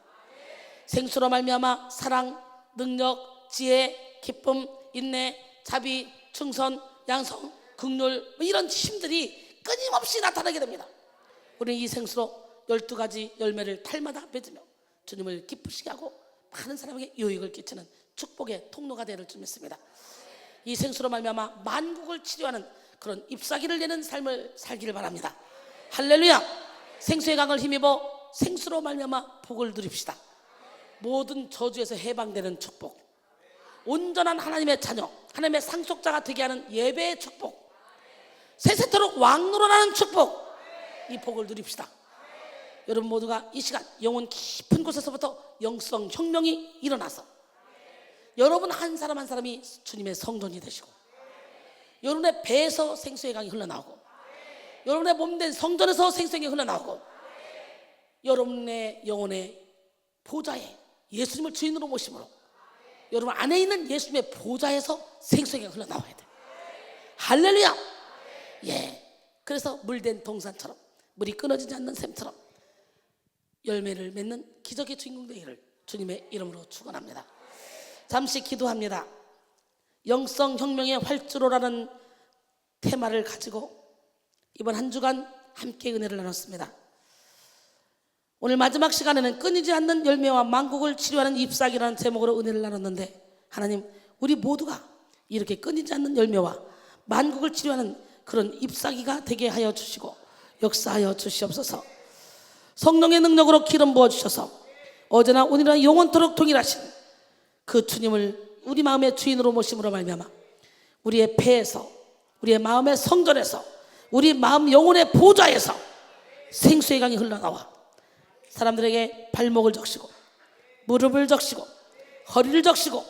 생수로 말미암아 사랑, 능력, 지혜, 기쁨, 인내, 자비, 충성, 양성, 긍휼 이런 힘들이 끊임없이 나타나게 됩니다. 우리는 이 생수로 12가지 열매를 달마다 맺으며 주님을 기쁘시게 하고 많은 사람에게 유익을 끼치는 축복의 통로가 되를 줄 믿습니다. 이 생수로 말미암아 만국을 치료하는 그런 잎사귀를 내는 삶을 살기를 바랍니다. 할렐루야! 생수의 강을 힘입어 생수로 말미암아 복을 누립시다. 모든 저주에서 해방되는 축복, 온전한 하나님의 자녀, 하나님의 상속자가 되게 하는 예배의 축복, 세세토록 왕노릇하는 축복, 이 복을 누립시다. 여러분 모두가 이 시간 영혼 깊은 곳에서부터 영성 혁명이 일어나서 여러분 한 사람 한 사람이 주님의 성전이 되시고 여러분의 배에서 생수의 강이 흘러나오고 여러분의 몸된 성전에서 생수의 강이 흘러나오고 여러분의 영혼의 보좌에 예수님을 주인으로 모심으로 여러분 안에 있는 예수님의 보좌에서 생수의 강이 흘러나와야 돼요. 할렐루야! 예, 그래서 물된 동산처럼 물이 끊어지지 않는 샘처럼 열매를 맺는 기적의 주인공 되기를 주님의 이름으로 축원합니다. 잠시 기도합니다. 영성혁명의 활주로라는 테마를 가지고 이번 한 주간 함께 은혜를 나눴습니다. 오늘 마지막 시간에는 끊이지 않는 열매와 만국을 치료하는 잎사귀라는 제목으로 은혜를 나눴는데 하나님 우리 모두가 이렇게 끊이지 않는 열매와 만국을 치료하는 그런 잎사귀가 되게 하여 주시고 역사하여 주시옵소서. 성령의 능력으로 기름 부어주셔서 어제나 오늘이나 영원토록 동일하신 그 주님을 우리 마음의 주인으로 모심으로 말미암아 우리의 배에서 우리의 마음의 성전에서 우리 마음 영혼의 보좌에서 생수의 강이 흘러나와 사람들에게 발목을 적시고 무릎을 적시고 허리를 적시고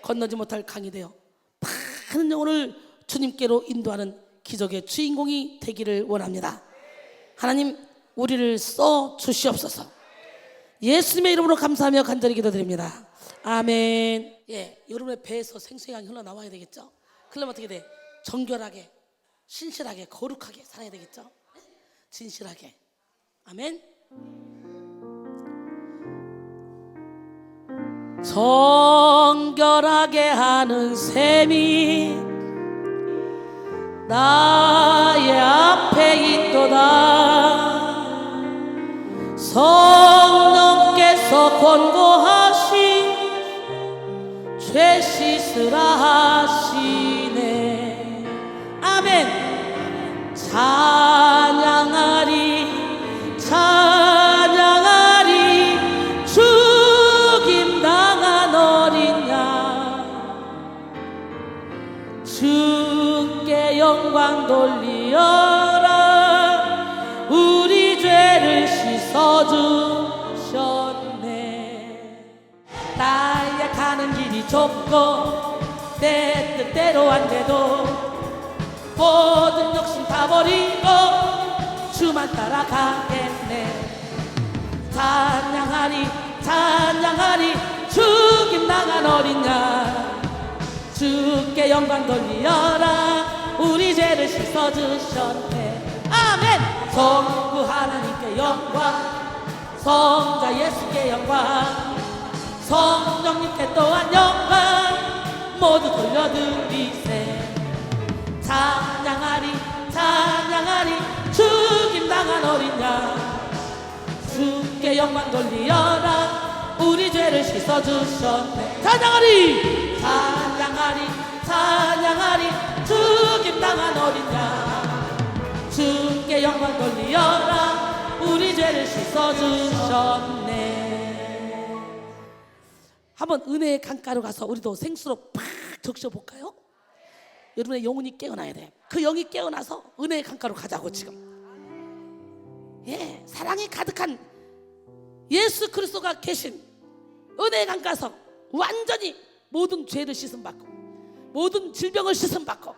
건너지 못할 강이 되어 많은 영혼을 주님께로 인도하는 기적의 주인공이 되기를 원합니다. 하나님 우리를 써 주시옵소서. 예수님의 이름으로 감사하며 간절히 기도드립니다. 아멘. 예, 여러분의 배에서 생수의 강이 흘러나와야 되겠죠. 그러면 어떻게 돼? 정결하게, 신실하게, 거룩하게 살아야 되겠죠. 진실하게. 아멘. 정결하게 하는 셈이 나 예술하시네. 아멘. 찬양하리 찬양하리 죽임당한 어린 양 주께 영광 돌리어라. 우리 죄를 씻어주셨네. 나의 가는 길이 좁고 내 뜻대로 안 돼도 모든 욕심 다 버리고 주만 따라가겠네. 찬양하리 찬양하리 죽임당한 어린 양 주께 영광 돌리어라. 우리 죄를 씻어주셨네. 아멘. 성부 하나님께 영광, 성자 예수께 영광, 성령님께 또한 영광 모두 돌려드리세. 찬양하리 찬양하리 죽임당한 어린 양 주께 영광 돌리어라. 우리 죄를 씻어주셨네. 찬양하리 찬양하리 찬양하리 죽임당한 어린 양 주께 영광 돌리어라. 우리 죄를 씻어주셨네. 한번 은혜의 강가로 가서 우리도 생수로 팍 적셔볼까요? 여러분의 영혼이 깨어나야 돼. 그 영이 깨어나서 은혜의 강가로 가자고. 지금 사랑이 가득한 예수 그리스도가 계신 은혜의 강가서 완전히 모든 죄를 씻음받고 모든 질병을 씻음받고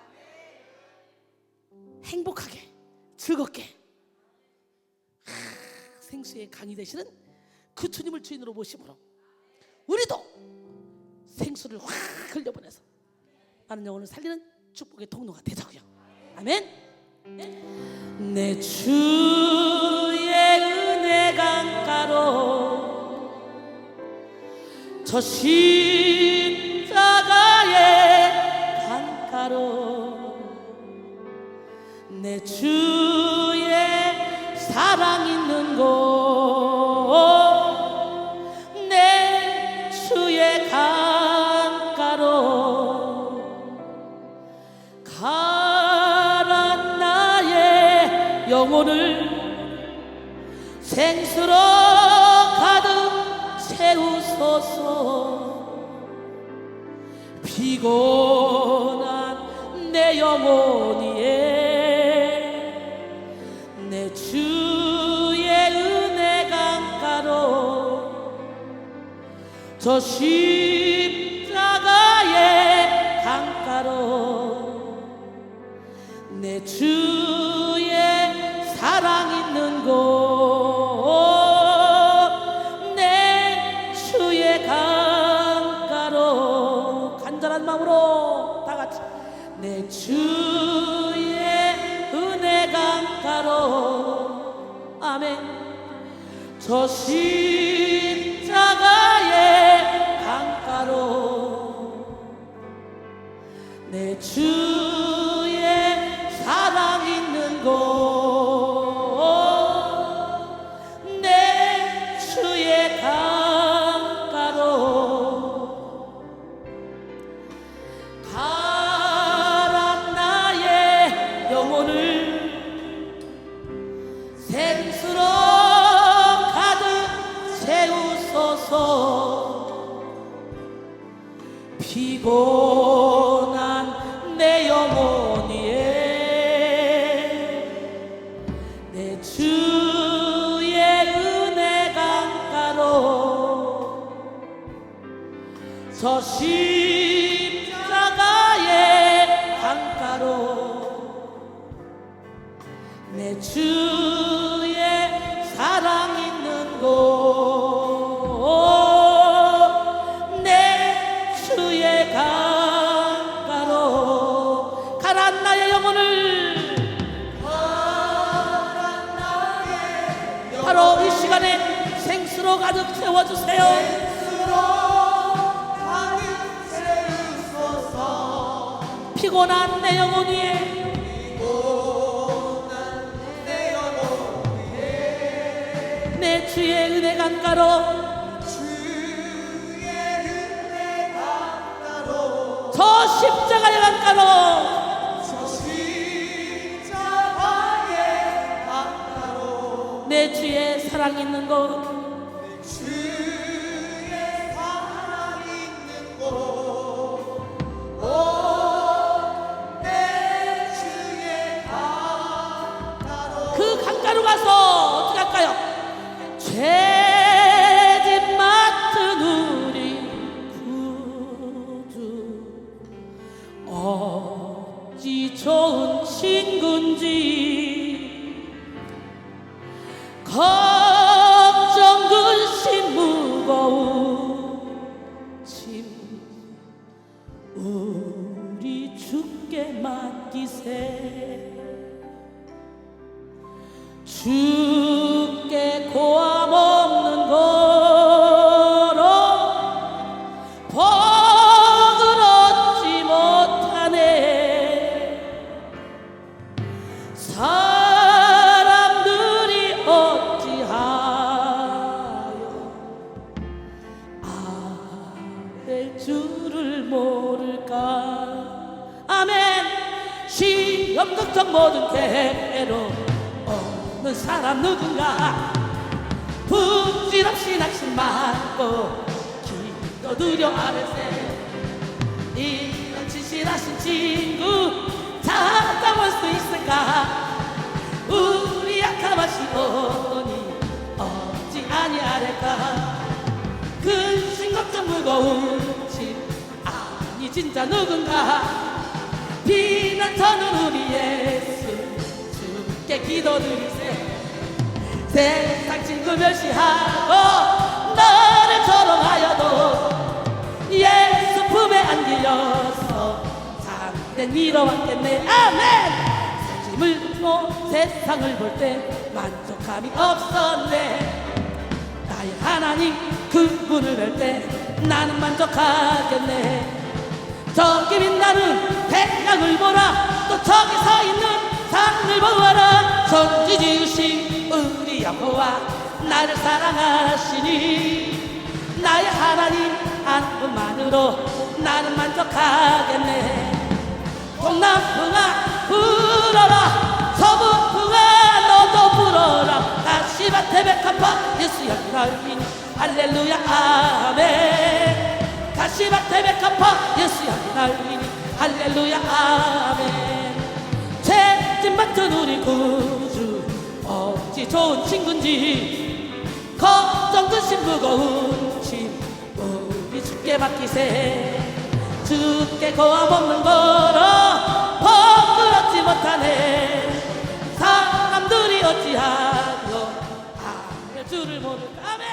행복하게 즐겁게 생수의 강이 되시는 그 주님을 주인으로 모심으로 우리도 생수를 확 흘려보내서 많은 영혼을 살리는 축복의 통로가 되자고요. 아멘. 내 주의 은혜 강가로 저 십자가의 강가로 내 주의 사랑 있는 곳 내 주의 강가로 가란 나의 영혼을 생수로 가득 채우소서. 피곤한 내 영혼이에 내 주의 은혜 강가로 저 십자가의 강가로 내 주의 사랑 있는 곳 내 주의 강가로 간절한 마음으로 다 같이 내 주의 은혜 강가로 아멘. 저 십자가의 강가로 내 주의 사랑 있는 곳 내 주의 강가로 가란 나의 영혼을 생수로 가득 채우소서. 피곤한 내 영혼이에 내 주의 은혜 강가로 저 십자가의 강가로 내 주의 사랑 있는 곳 내 주의 강가로 가란 나의 영혼을 바로 이 시간에 생수로 가득 채워주세요. 피곤한 내 영혼 위에 내 주의 은혜 강가로 저 십자가의 강가로 내 주의 사랑 있는 곳 그 강가로 가서 어떻게 할까요? 죄짐 맡은 우리 구주 어찌 좋은 친구인지 걱정 근심 무거운 짐 우리 주께 맡기세 주께 고함 없는 거로 복을 얻지 못하네 사람들이 어찌하여 아벨 줄을 모를까 아멘 시험 걱정 모든 괴로움 없는 사람 누군가 부질없이 낙심 말고 기도드려 아뢰세 이런 진실하신 친구 찾아볼 수 있을까 우리 약함하시오니 어찌 아니하랄까 근심 걱정 무거운 짐 아니 진짜 누군가 비난 터는 우리 예수 주께 기도드리세 세상 친구 멸시하고 너를 조롱하여도 예수 품에 안기려서 참된 위로받겠네 아멘 삶을 묻고 세상을 볼 때 만족함이 없었네 나의 하나님 그분을 뵐 때 나는 만족하겠네 저기 빛나는 태양을 보라 또 저기 서 있는 산을 보아라 천지 지으신 우리 여호와 나를 사랑하시니 나의 하나님 한 분만으로 나는 만족하겠네 동남풍아 불어라 서북풍아 너도 불어라 가시밭에 백합화 예수 여기 날리니 할렐루야 아멘 가시밭에 백합화 예수 여기 날리니 할렐루야 아멘 죄짐 맡은 우리 구주 어찌 좋은 친구인지 걱정 근심 무거운 짐 우리 주께 맡기세 주께 고함 없는 거로 복을 얻지 못하네 사람들이 어찌하여 아멘 주를 모를까 아멘